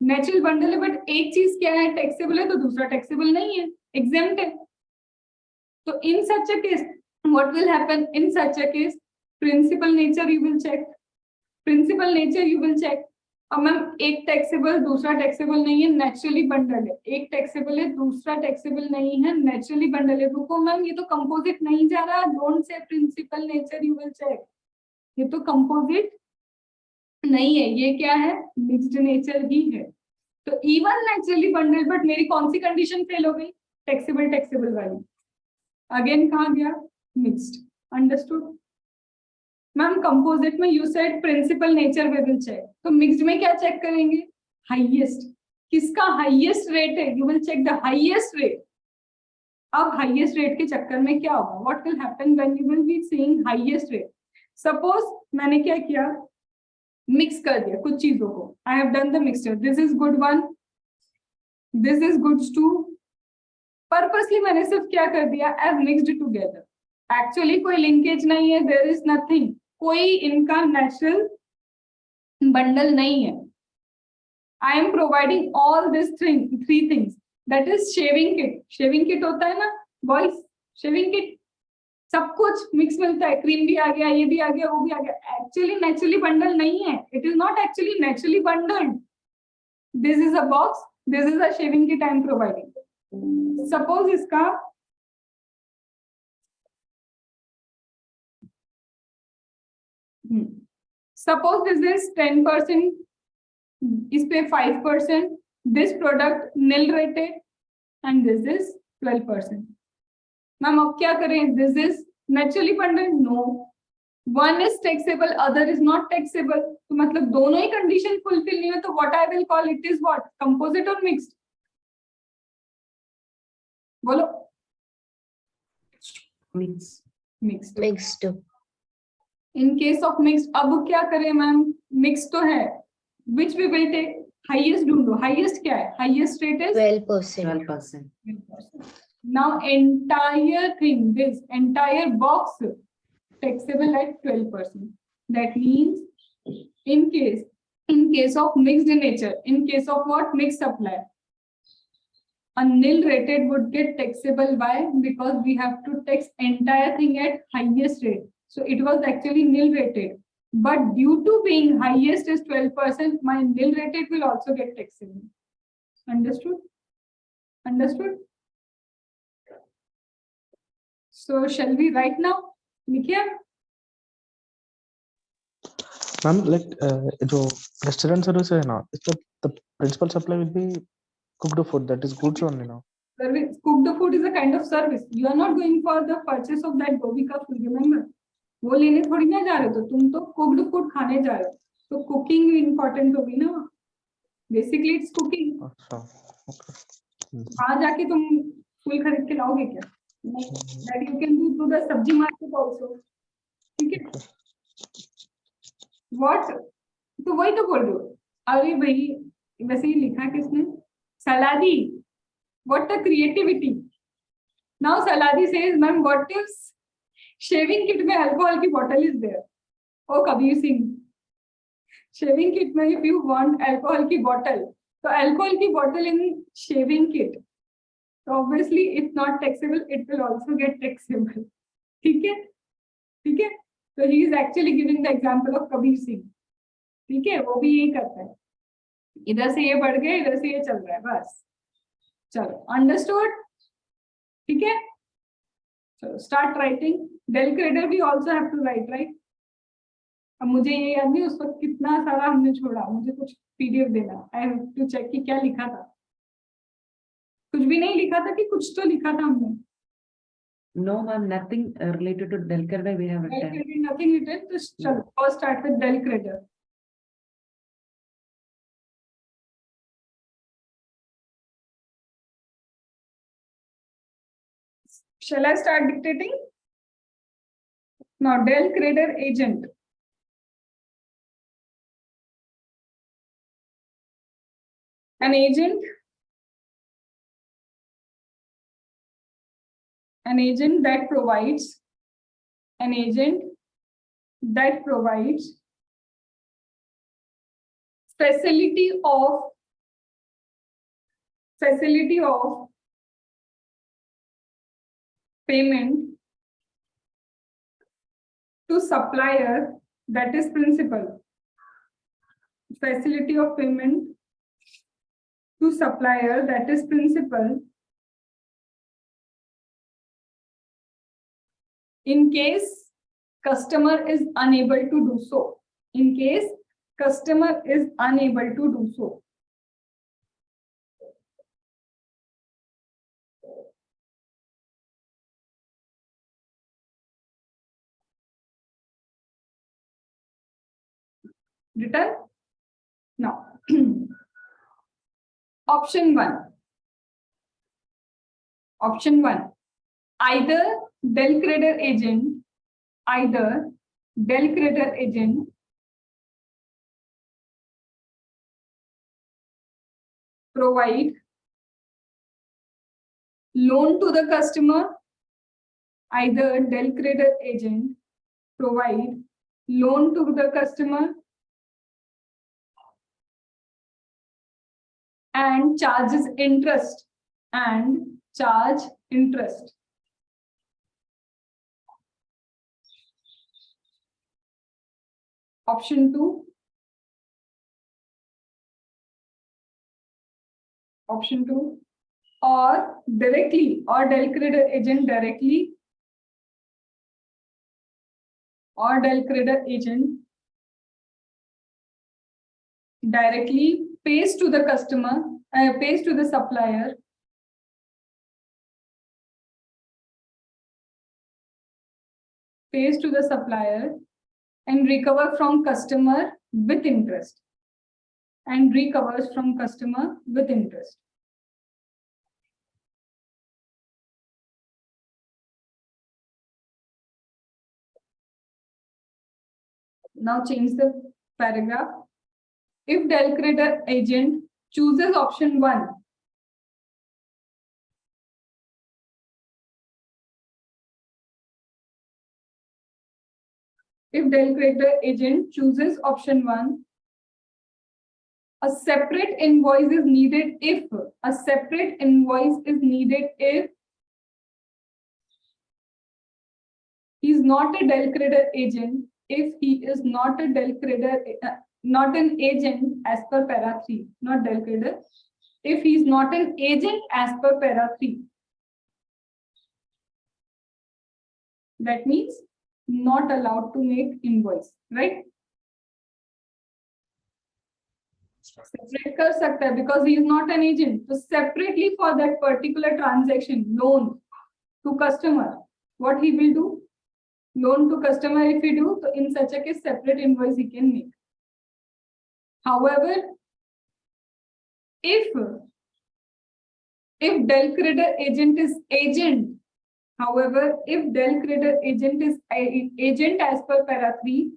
natural bundle है, but एक चीज क्या है, टैक्सेबल है तो दूसरा टैक्सेबल नहीं है, एग्जेम्प्ट है. तो in such a case what will happen in such a case, principal nature you will check, principal nature you will check. अब मैम एक टैक्सेबल दूसरा टैक्सेबल नहीं है, नेचुरली बंडल है. एक टैक्सेबल है दूसरा टैक्सेबल नहीं है, नेचुरली बंडल है. रुको मैम, ये तो कंपोजिट नहीं जा रहा. Don't say principal nature you will check, ये तो कंपोजिट नहीं है, ये क्या है, मिक्स्ड नेचर ही है. तो इवन नेचुरली बंडल, बट मेरी कौन सी कंडीशन फेल हो गई, टैक्सेबल टैक्सेबल वाली. अगेन कहाँ गया, मिक्स्ड. अंडरस्टूड. मैम कंपोजिट में you said principal nature we will check, तो मिक्स्ड में क्या चेक करेंगे, हाईएस्ट. किसका हाईएस्ट रेट है, you will check the highest rate. अब हाईएस्ट रेट के चक्कर में क्या होगा, what will happen when you will be seeing highest rate. Suppose मैंने क्या किया, मिक्स कर दिया कुछ चीजों को. I have done the mixture, this is good 1, this is goods 2. Purposely मैंने सिर्फ क्या कर दिया, I have mixed together. Actually कोई लिंकेज नहीं है, देयर इज नथिंग, कोई इनका नेचुरल बंडल नहीं है. आई am providing all this three things, that is shaving kit. Shaving kit होता है ना बॉयज, शेविंग किट, सब कुछ मिक्स मिलता है. क्रीम भी आ गया, ये भी आ गया, वो भी आ गया. एक्चुअली नेचुरली बंडल नहीं है, it is not actually naturally bundled. This is a box, this is a shaving kit I am providing. Suppose इसका सपोज दिस इज 10%, इस पे 5%, this product nil rated and this is 12%. Ma'am अब क्या करें, this is naturally bundle, no. One is taxable, other is not taxable, तो मतलब दोनों ही कंडीशन फुलफिल नहीं है, तो what I will call it is what, composite और मिक्स्ड. बोलो. Mix. Mixed. Mixed. In case of mixed अब क्या करें मैम, मिक्स तो है, which we will take, highest ढूंढो. हाईएस्ट क्या है, highest rate is 12%. 12%. now entire thing, this entire box taxable at 12%. That means in case of mixed nature, in case of what, mixed supply, a nil rated would get taxable. Why? Because we have to tax entire thing at highest rate. So it was actually nil rated, but due to being highest is 12%, my nil rated will also get taxable. Understood? Understood? So shall we write now? लिखिए. Ma'am like जो restaurant service है ना, इसका the principal supply will be cooked food, that is goods only now. Service, cooked food is a kind of service. You are not going for the purchase of that gobi ka food. Remember, वो लेने थोड़ी ना जा रहे हो, तुम तो cooked food खाने जा रहे हो, तो cooking important होगी ना. Basically it's cooking. अच्छा, okay. वहाँ जाके तुम फूल खरीद के लाओगे क्या? नहीं. That you can do to the सब्जी market also. ठीक है? What? तो वही तो बोल रही हूँ. अरे भाई वैसे ही लिखा किसने? Saladi. What a creativity. Now Saladi says, ma'am, what if shaving kit में alcohol की bottle is there? Oh, Kabir Singh. Shaving kit में if you want alcohol की bottle, तो alcohol की bottle in shaving kit, so obviously it's not taxable. It will also get taxable. ठीक है? ठीक है? So he is actually giving the example of Kabir Singh. ठीक है? वो भी यही करता है. इधर से ये बढ़ गया, इधर से ये चल रहा है, बस. चलो, अंडरस्टूड. ठीक है, चलो स्टार्ट राइटिंग. डेल क्रेडर भी also have to write, write. अब मुझे ये याद नहीं उस वक्त कितना सारा हमने छोड़ा, मुझे कुछ पीडीएफ देना. आई हैव टू चेक कि क्या लिखा था. कुछ भी नहीं लिखा था कि कुछ तो लिखा था हमने. No, ma'am, nothing related to Del Creda we have del written. Credere nothing written. तो चलो first start with del credere. Shall I start dictating? Now, Del Creder agent. An agent an agent that provides facility of payment to supplier that is principal. Facility of payment to supplier that is principal in case customer is unable to do so. In case customer is unable to do so. Written? Now, option 1. Option 1. Either del creditor agent provide loan to the customer. Either del creditor agent provide loan to the customer and charges interest Option 2. Option 2. Or directly, or del creditor agent directly, or del creditor agent directly pays to the customer, pays to the supplier and recover from customer with interest. And recovers from customer with interest. Now change the paragraph. If del creditor agent chooses option 1, if del creditor agent chooses option 1, a separate invoice is needed if he is not a del creditor agent, if he is not a del creditor, not an agent as per para 3, not del creditor, if he is not an agent as per para 3. That means not allowed to make invoice, right? Separate कर सकता है because he is not an agent. So separately for that particular transaction, loan to customer, what he will do? Loan to customer if he do, so in such a case separate invoice he can make. However, if del creditor agent is agent, however, if del creditor agent is agent as per para 3,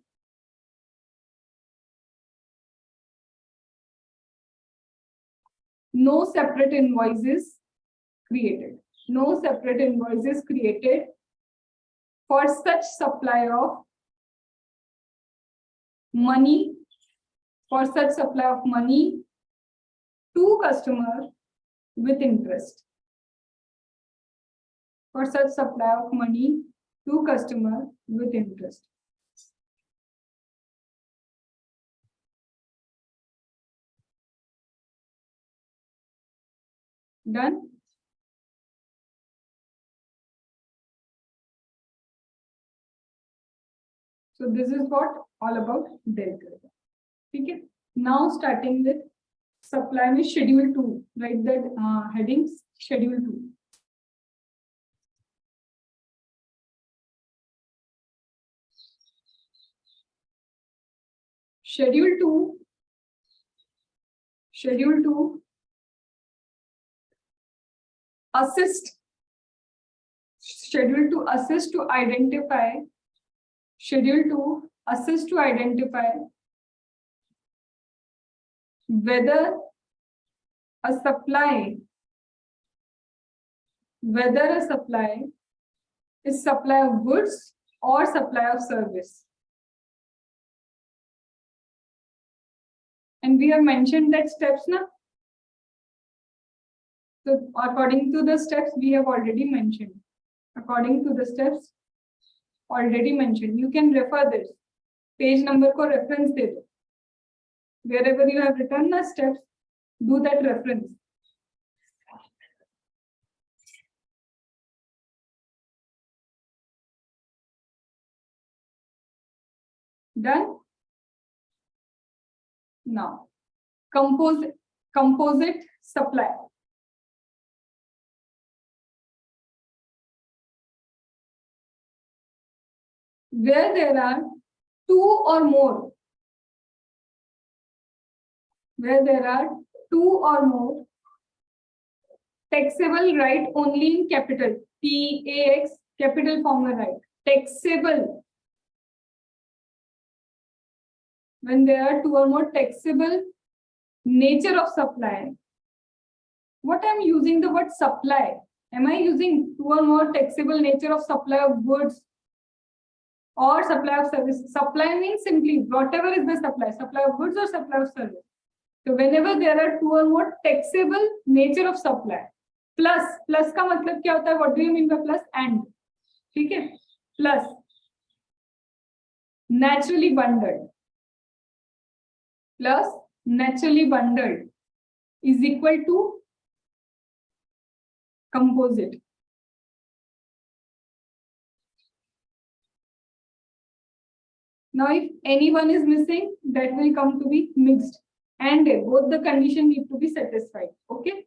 no separate invoices created. No separate invoices created for such supply of money, to customer with interest. For such supply of money to customer with interest. Done? So this is what all about del creditor. Okay. Now starting with supply में schedule 2. Write that headings schedule 2. Schedule 2 assist. Schedule 2 assist to identify. Schedule 2 assist to identify whether a supply is supply of goods or supply of service. And we have mentioned that steps now. So according to the steps we have already mentioned. According to the steps already mentioned. You can refer this. Page number ko reference de do. Wherever you have written the steps, do that reference. Done? Now, composite supply. Where there are two or more taxable right only in capital, TAX, capital former right, taxable. When there are two or more taxable nature of supply. What I'm using the word supply? Am I using two or more taxable nature of supply of goods or supply of service? Supply means simply whatever is the supply of goods or supply of service. So whenever there are two or more taxable nature of supply, plus का मतलब क्या होता है? What do you mean by plus? And, ठीक है? Plus naturally bundled. Plus naturally bundled is equal to composite. Now, if anyone is missing, that will come to be mixed, and both the conditions need to be satisfied. Okay.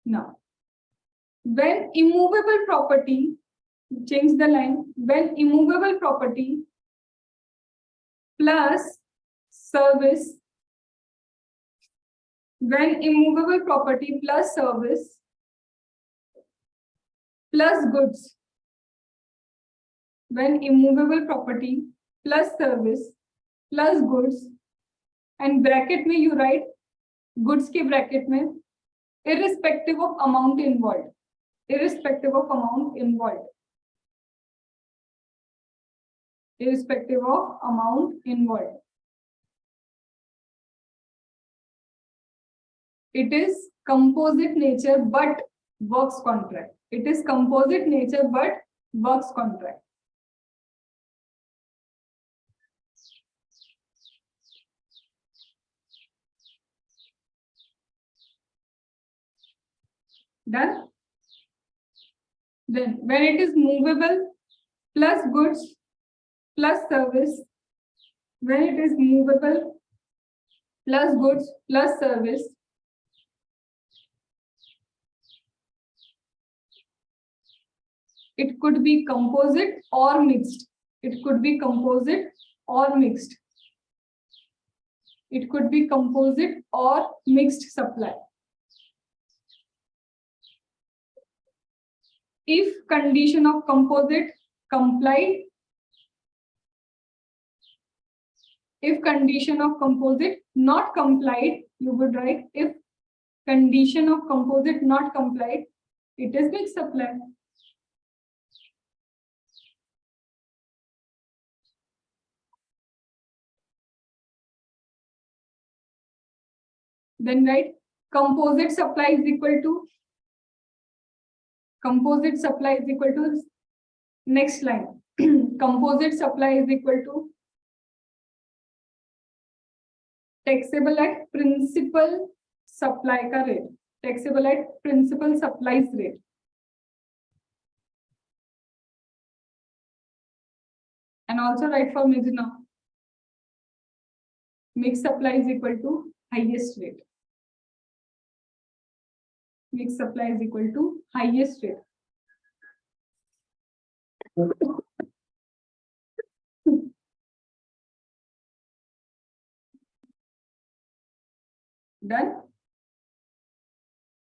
Now, when immovable property, change the line. When immovable property plus service. When immovable property plus service plus goods. When immovable property plus service plus goods, and bracket में you write goods के bracket में irrespective of amount involved. Irrespective of amount involved. Irrespective of amount involved. It is composite nature but works contract. It is composite nature but works contract. Done? Then when it is movable plus goods plus service, when it is movable plus goods plus service, it could be composite or mixed. It could be composite or mixed. It could be composite or mixed supply. If condition of composite complied, if condition of composite not complied, you would write if condition of composite not complied, it is mixed supply. Then write composite supply is equal to next line. Composite supply is equal to taxable at principal supply का rate. Taxable at principal supplies rate. And also write for mixed now. Mixed supply is equal to highest rate. Mixed supply is equal to highest rate. Done?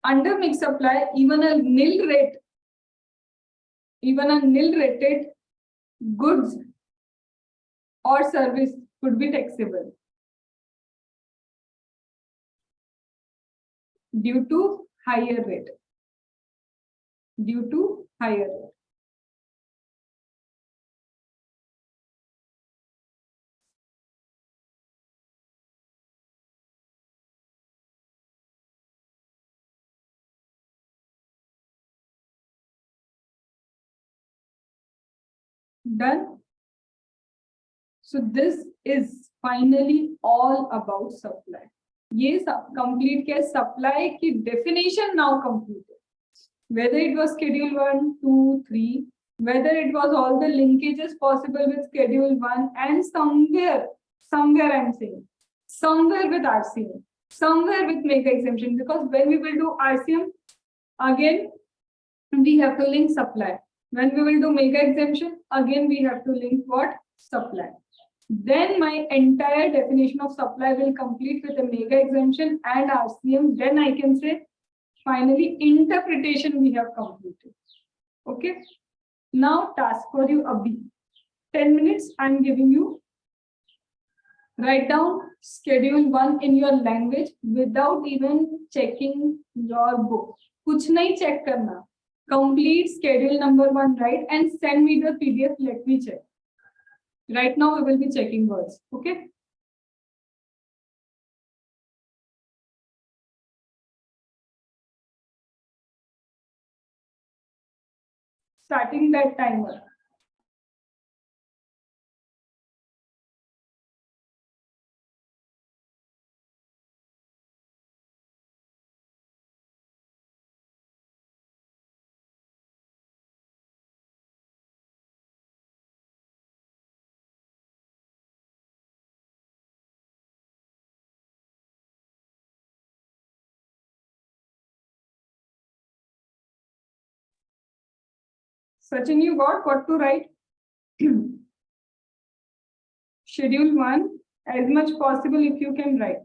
Under mixed supply, even a nil rated goods or service could be taxable due to higher rate. Due to higher rate. Done? So this is finally all about supply. ये complete के supply की definition now completed. Whether it was schedule 1, 2, 3, whether it was all the linkages possible with schedule 1 and somewhere I'm saying, somewhere with RCM, somewhere with mega exemption, because when we will do RCM, again, we have to link supply. When we will do mega exemption, again, we have to link what? Supply. Then my entire definition of supply will complete with a mega exemption and RCM. Then I can say, finally, interpretation we have completed. Okay. Now, task for you, Abhi. 10 minutes, I'm giving you. Write down schedule 1 in your language without even checking your book. Kuch nahi check karna. Complete schedule number 1, right? And send me the PDF. Let me check. Right now, we will be checking words. Okay. Starting that timer. Sachin, you got what to write? Schedule 1, as much possible if you can write.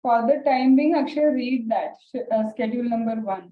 For the time being, Akshay, read that schedule number 1.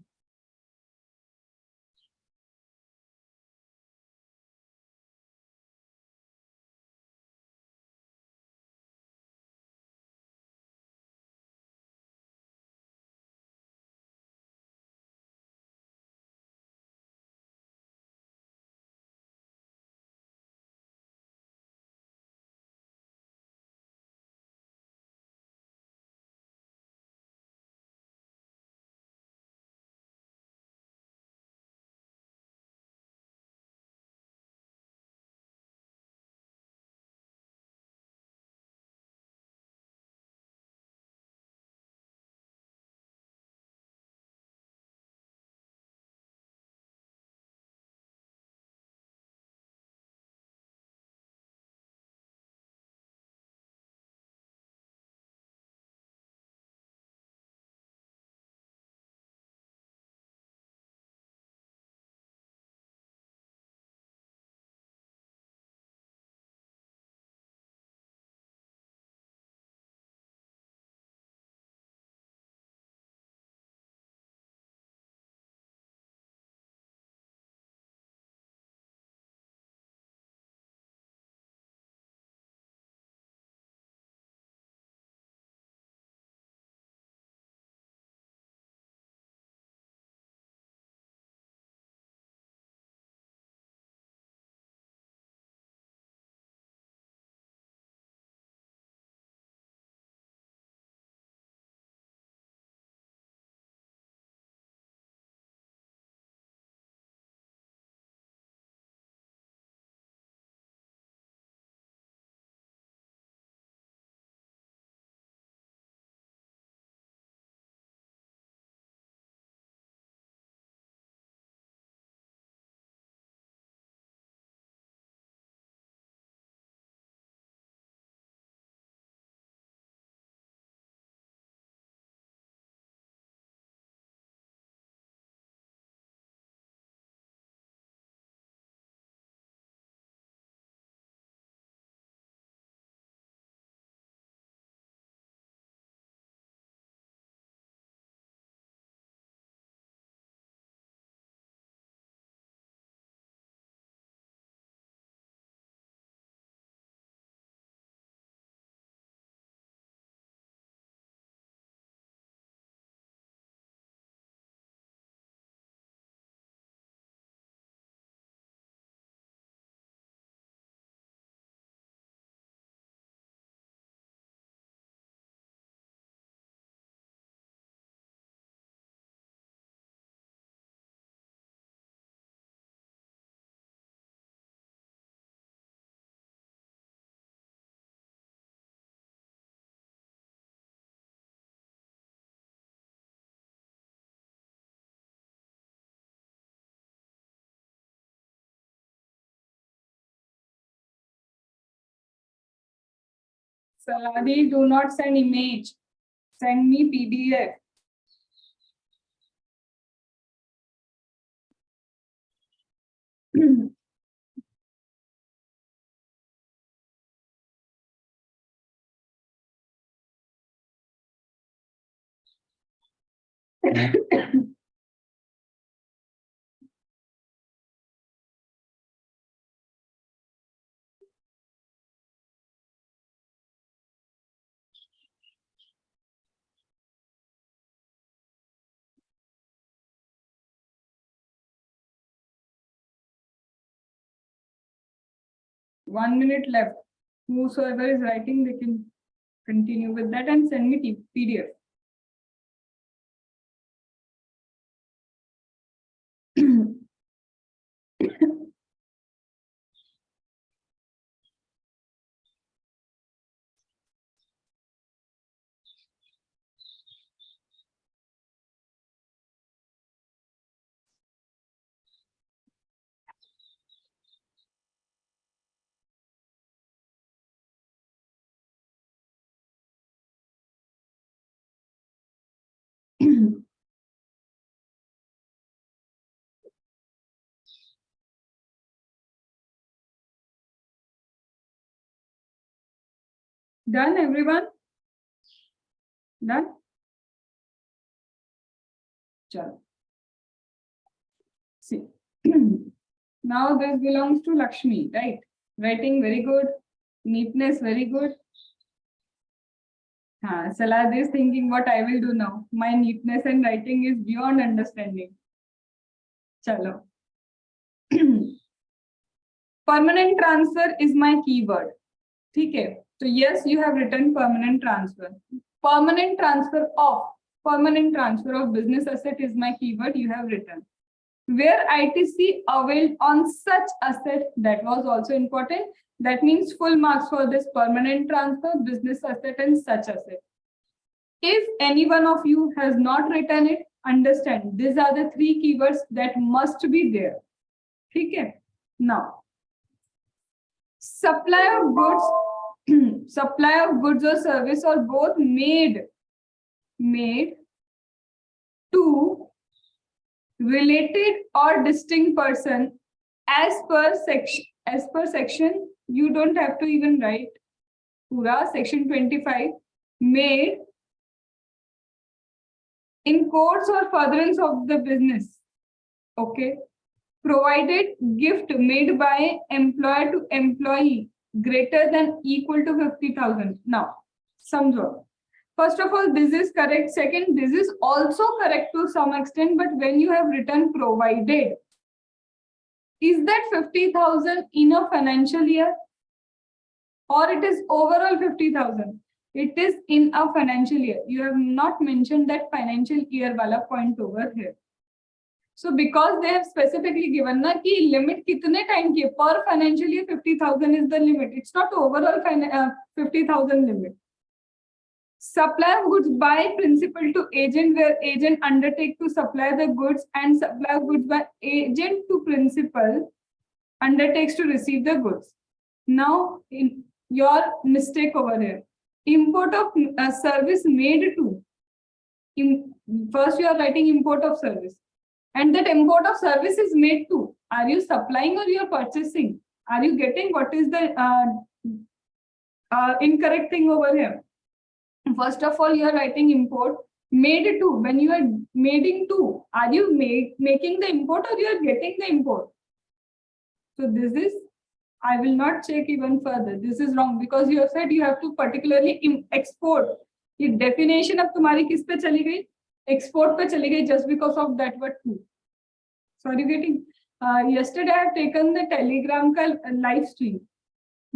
Saladi, do not send image. Send me PDF. One minute left. Whosoever is writing, they can continue with that and send me PDF. Done, everyone? Done? Chalo. See. Now this belongs to Lakshmi, right? Writing very good, neatness very good. Salad is thinking what I will do now. My neatness and writing is beyond understanding. Chalo. Permanent transfer is my keyword. Okay. So yes, you have written permanent transfer. Permanent transfer of business asset is my keyword you have written. Where ITC availed on such asset, that was also important. That means full marks for this permanent transfer, business asset and such asset. If any one of you has not written it, understand these are the three keywords that must be there. Okay. Now, supply of goods or service or both made to related or distinct person as per section. You don't have to even write pura section 25, made in course or furtherance of the business. Okay. Provided gift made by employer to employee greater than equal to 50,000. Now, samjho. First of all, this is correct. Second, this is also correct to some extent, but when you have written provided, is that 50,000 in a financial year? Or it is overall 50,000? It is in a financial year. You have not mentioned that financial year wala point over here. So because they have specifically given na ki limit kitne time ki per financial year 50,000 is the limit. It's not overall 50,000 limit. Supply of goods by principal to agent, where agent undertake to supply the goods, and supply of goods by agent to principal undertakes to receive the goods. Now, in your mistake over here, import of service made to. First, you are writing import of service, and that import of service is made to. Are you supplying or you are purchasing? Are you getting what is the incorrect thing over here? First of all, you are writing import made to. When you are making to, are you making the import or you are getting the import? So this is, I will not check even further. This is wrong because you have said you have to particularly export. The definition of तुम्हारी किस पे चली गई? Export पे चली गई just because of that word to. So are you getting? Yesterday I have taken the Telegram का live stream.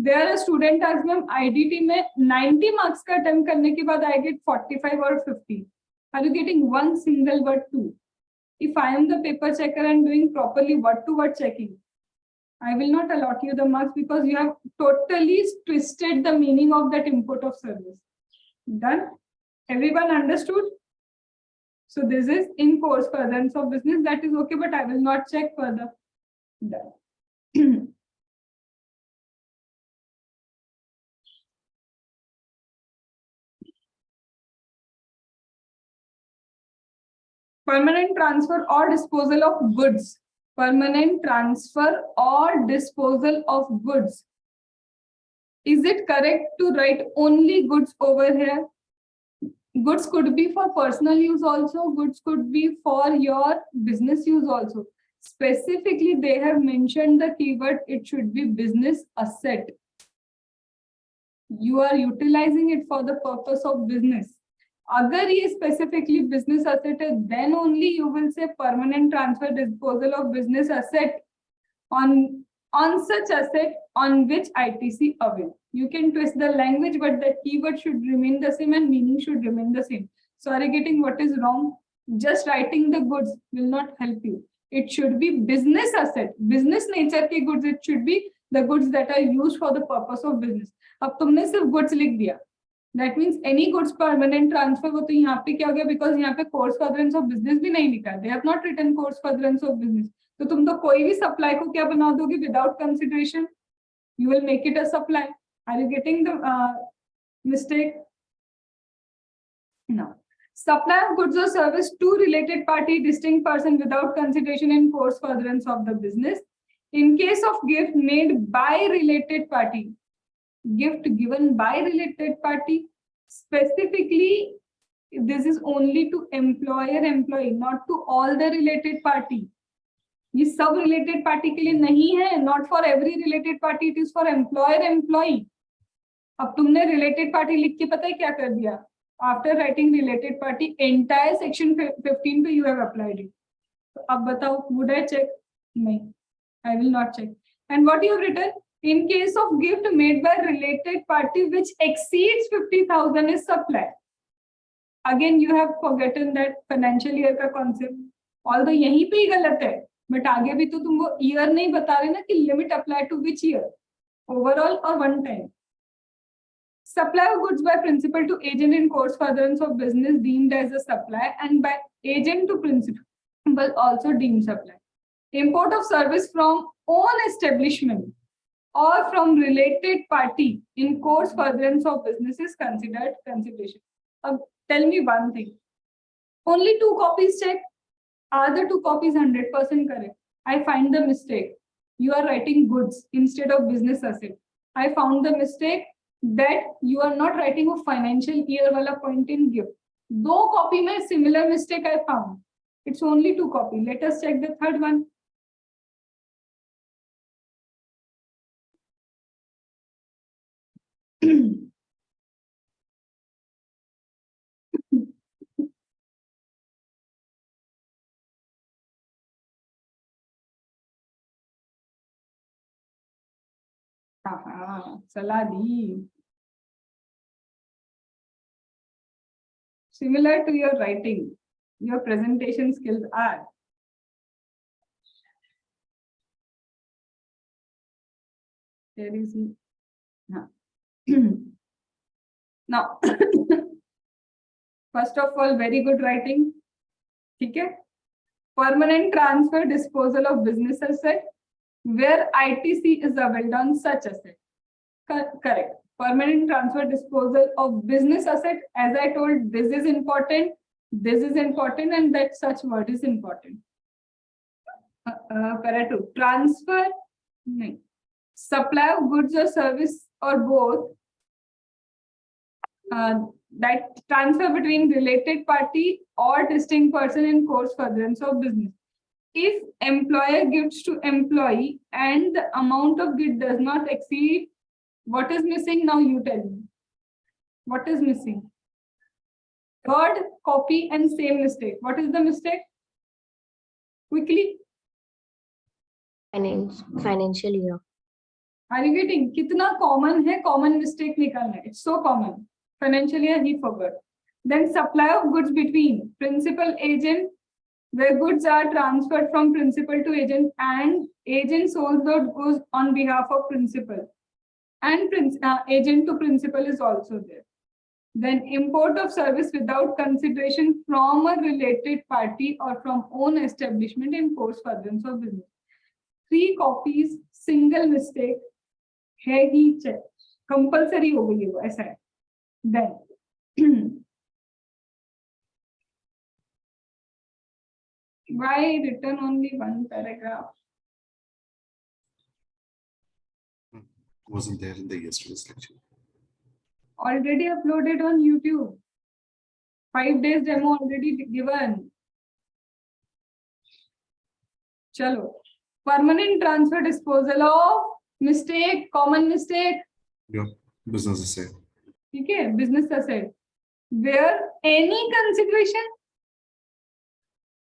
There a student asked me, IDT में 90 marks का attempt करने के बाद I get 45 or 50. Are you getting one single word to? If I am the paper checker and doing properly word to word checking, I will not allot you the marks because you have totally twisted the meaning of that import of service. Done? Everyone understood? So this is in course furtherance of business. That is okay, but I will not check further. Done. Permanent transfer or disposal of goods. Permanent transfer or disposal of goods. Is it correct to write only goods over here? Goods could be for personal use also. Goods could be for your business use also. Specifically, they have mentioned the keyword, it should be business asset. You are utilizing it for the purpose of business. Agar ye specifically business asset hai, then only you will say permanent transfer disposal of business asset on such asset on which ITC avail. You can twist the language, but the keyword should remain the same and meaning should remain the same. So are you getting what is wrong? Just writing the goods will not help you. It should be business asset, business nature ke goods. It should be the goods that are used for the purpose of business. Ab tumne sirf goods likh diya. That means any goods permanent transfer wo to yahan pe kya ho gaya, because yahan pe course furtherance of business bhi nahi likha. They have not written course furtherance of business. तो तुम तो कोई भी supply को क्या बना दोगे without consideration? You will make it a supply. Are you getting the mistake? No. Supply of goods or service to related party, distinct person without consideration in course furtherance of the business. In case of gift made by related party, gift given by related party, specifically This is only to employer employee, not to all the related party. ये सब related party के लिए नहीं है, not for every related party, it is for employer employee. अब तुमने related party लिख के पता है क्या कर दिया? After writing related party, entire section 15 पे you have applied it. तो अब बताओ, would I check? नहीं, I will not check. And what you have written? In case of gift made by related party which exceeds 50,000 is supply. Again, you have forgotten that financial year का concept. Although यहीं पे ही गलत है, but आगे भी तो तुमको year नहीं बता रहे ना कि limit apply to which year, overall or one time. Supply of goods by principal to agent in course furtherance of business deemed as a supply, and by agent to principal also deemed supply. Import of service from own establishment or from related party in course furtherance of business is considered consideration. Tell me one thing. Only 2 copies check. Are the 2 copies 100% correct? I find the mistake. You are writing goods instead of business asset. I found the mistake that you are not writing a financial year wala point in gift. 2 copy mein similar mistake I found. It's only 2 copy. Let us check the third one. सलाह दी. Similar to your writing, your presentation skills are. There is now. First of all, very good writing. Okay. Permanent transfer disposal of business asset where ITC is availed on such asset. Correct. Permanent transfer disposal of business asset. As I told, this is important, and that such word is important. Para 2. Transfer, no. Supply of goods or service or both. That transfer between related party or distinct person in course furtherance of business. If employer gives to employee and the amount of gift does not exceed, what is missing? Now you tell me. What is missing? Third copy and same mistake. What is the mistake? Quickly. Financial year. Are you getting? Kitna common hai? Common mistake nikalna. It's so common. Financial year he forgot. Then supply of goods between principal agent, where goods are transferred from principal to agent and agent sold the goods on behalf of principal. And agent to principal is also there. Then import of service without consideration from a related party or from own establishment in course furtherance of business. 3 copies, single mistake, है ही check. Compulsory हो गई वो ऐसा है. Then why written only 1 paragraph? Wasn't there in the yesterday's lecture. Already uploaded on YouTube. 5 days demo already given. Chalo. Permanent transfer disposal of mistake, common mistake. Yeah, business asset. Okay, business asset. Where any consideration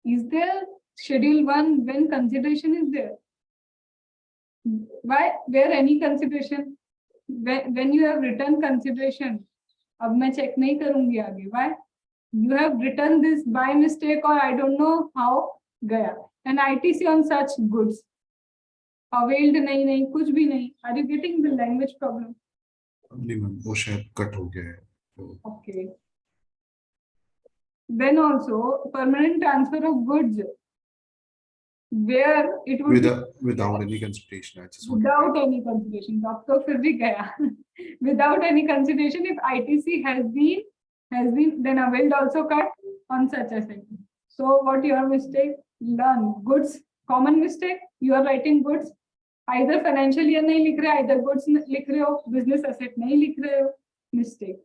is there? Schedule 1 when consideration is there. Why? Where any consideration? When you have written consideration, अब मैं check नहीं करूँगी आगे. Why? You have written this by mistake or I don't know how गया. And ITC on such goods. Availed नहीं, कुछ भी नहीं. Are you getting the language problem? नहीं मैम, वो शायद कट हो गया है. Okay. Then also permanent transfer of goods where it would without any consideration. I just want without any consideration. Doctor फिर भी गया. Without any consideration, if ITC has been then availed also cut on such asset. So what your mistake? Learn goods. Common mistake. You are writing goods. Either financial year नहीं लिख रहे, either goods लिख रहे हो, business asset नहीं लिख रहे हो. Mistake.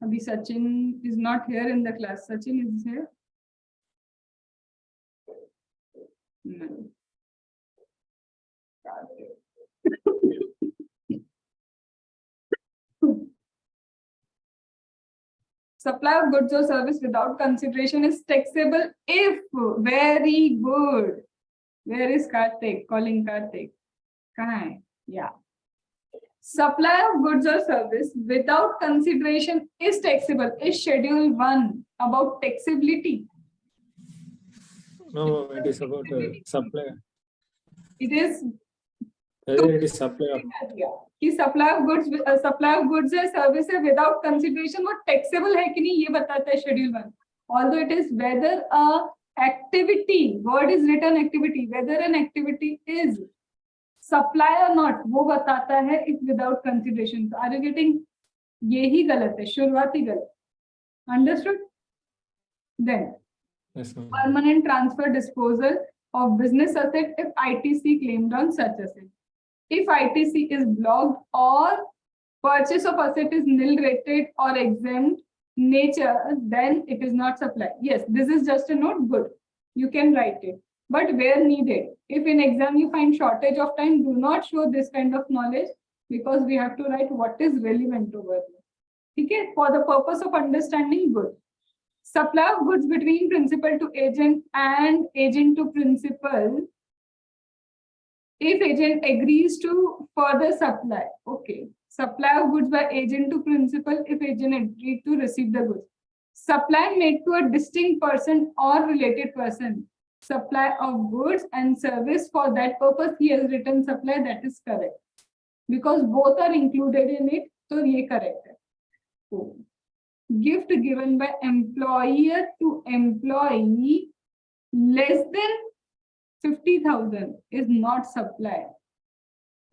Abhi Sachin is not here in the class. Sachin is here. No. Supply of goods or service without consideration is taxable if, very good. Where is Karthik? Calling Karthik. Kahan hai? Yeah. Supply of goods or service without consideration is taxable. Is Schedule 1 about taxability? No, it is about supply. It is Whether it is supply of कि supply of goods या service without consideration वो taxable है कि नहीं ये बताता है Schedule 1. Although it is whether a activity, word is written activity, whether an activity is supply or not, वो बताता है if without consideration. So are you getting? यही गलत है, शुरुआती गलत. Understood? Then yes, ma'am. permanent transfer disposal of business asset if ITC claimed on such asset. If ITC is blocked or purchase of asset is nil rated or exempt nature, then it is not supply. Yes, this is just a note, good. You can write it. But where needed, if in exam you find shortage of time, do not show this kind of knowledge because we have to write what is relevant over here. Okay, for the purpose of understanding, good. Supply of goods between principal to agent and agent to principal. If agent agrees to further supply, okay. Supply of goods by agent to principal if agent agreed to receive the goods. Supply made to a distinct person or related person. Supply of goods and service for that purpose he has written supply, that is correct. Because both are included in it, so ye correct hai. So, gift given by employer to employee less than 50,000 is not supply.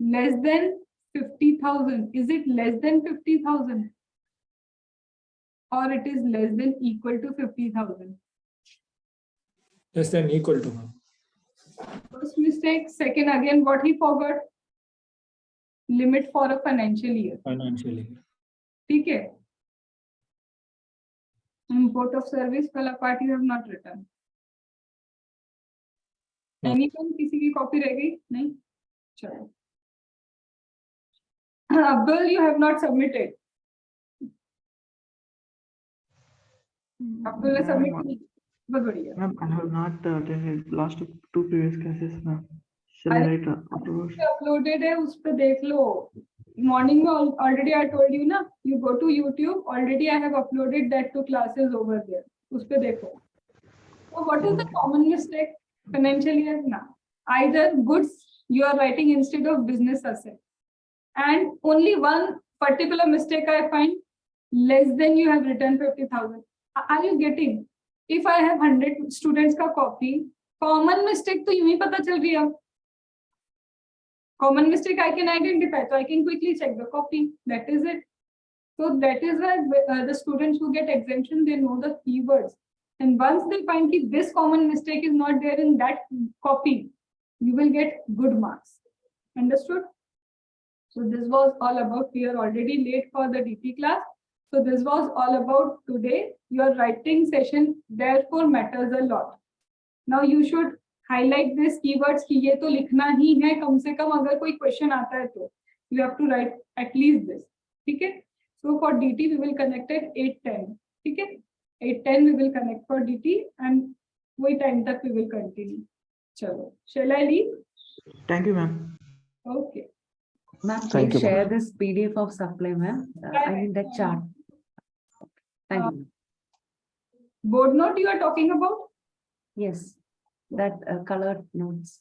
Less than 50,000. Is it less than 50,000? Or it is less than equal to 50,000? Less than equal to, ma'am. First mistake. Second, again, what he forgot? Limit for a financial year. Financially. ठीक है. Import of service वाला part you have not written. No. Anyone किसी की copy रह गई? नहीं? चलो. Abdul, you have not submitted. Abdul has submitted. बहुत बढ़िया. Ma'am, I have not attended last two previous classes, ma'am. Shall I अरे, write afterwards? uploaded है उस पे देख लो. Morning में already I told you ना, you go to YouTube. Already I have uploaded that to classes over there. उस पे देखो. So what is the common mistake? Financial year ना. Either goods you are writing instead of business asset. And only one particular mistake I find, less than you have written 50,000. Are you getting? If I have 100 students का copy, common mistake तो यूं ही पता चल रही है. Common mistake I can identify, so I can quickly check the copy. That is it. So that is why the students who get exemption, they know the keywords. And once they find that this common mistake is not there in that copy, you will get good marks. Understood? So this was all about, we are already late for the DP class. So this was all about today. Your writing session therefore matters a lot. Now you should highlight these keywords कि ये तो लिखना ही है कम से कम अगर कोई question आता है तो. You have to write at least this. ठीक है? So for DT we will connect at 8:10. ठीक है? 8:10 we will connect for DT and वही time तक we will continue. चलो. Shall I leave? Thank you, ma'am. Okay. Ma'am, Thank please you, share ma'am. this PDF of supply, ma'am. I mean that chart. Thank you. Board note you are talking about? Yes, that colored notes.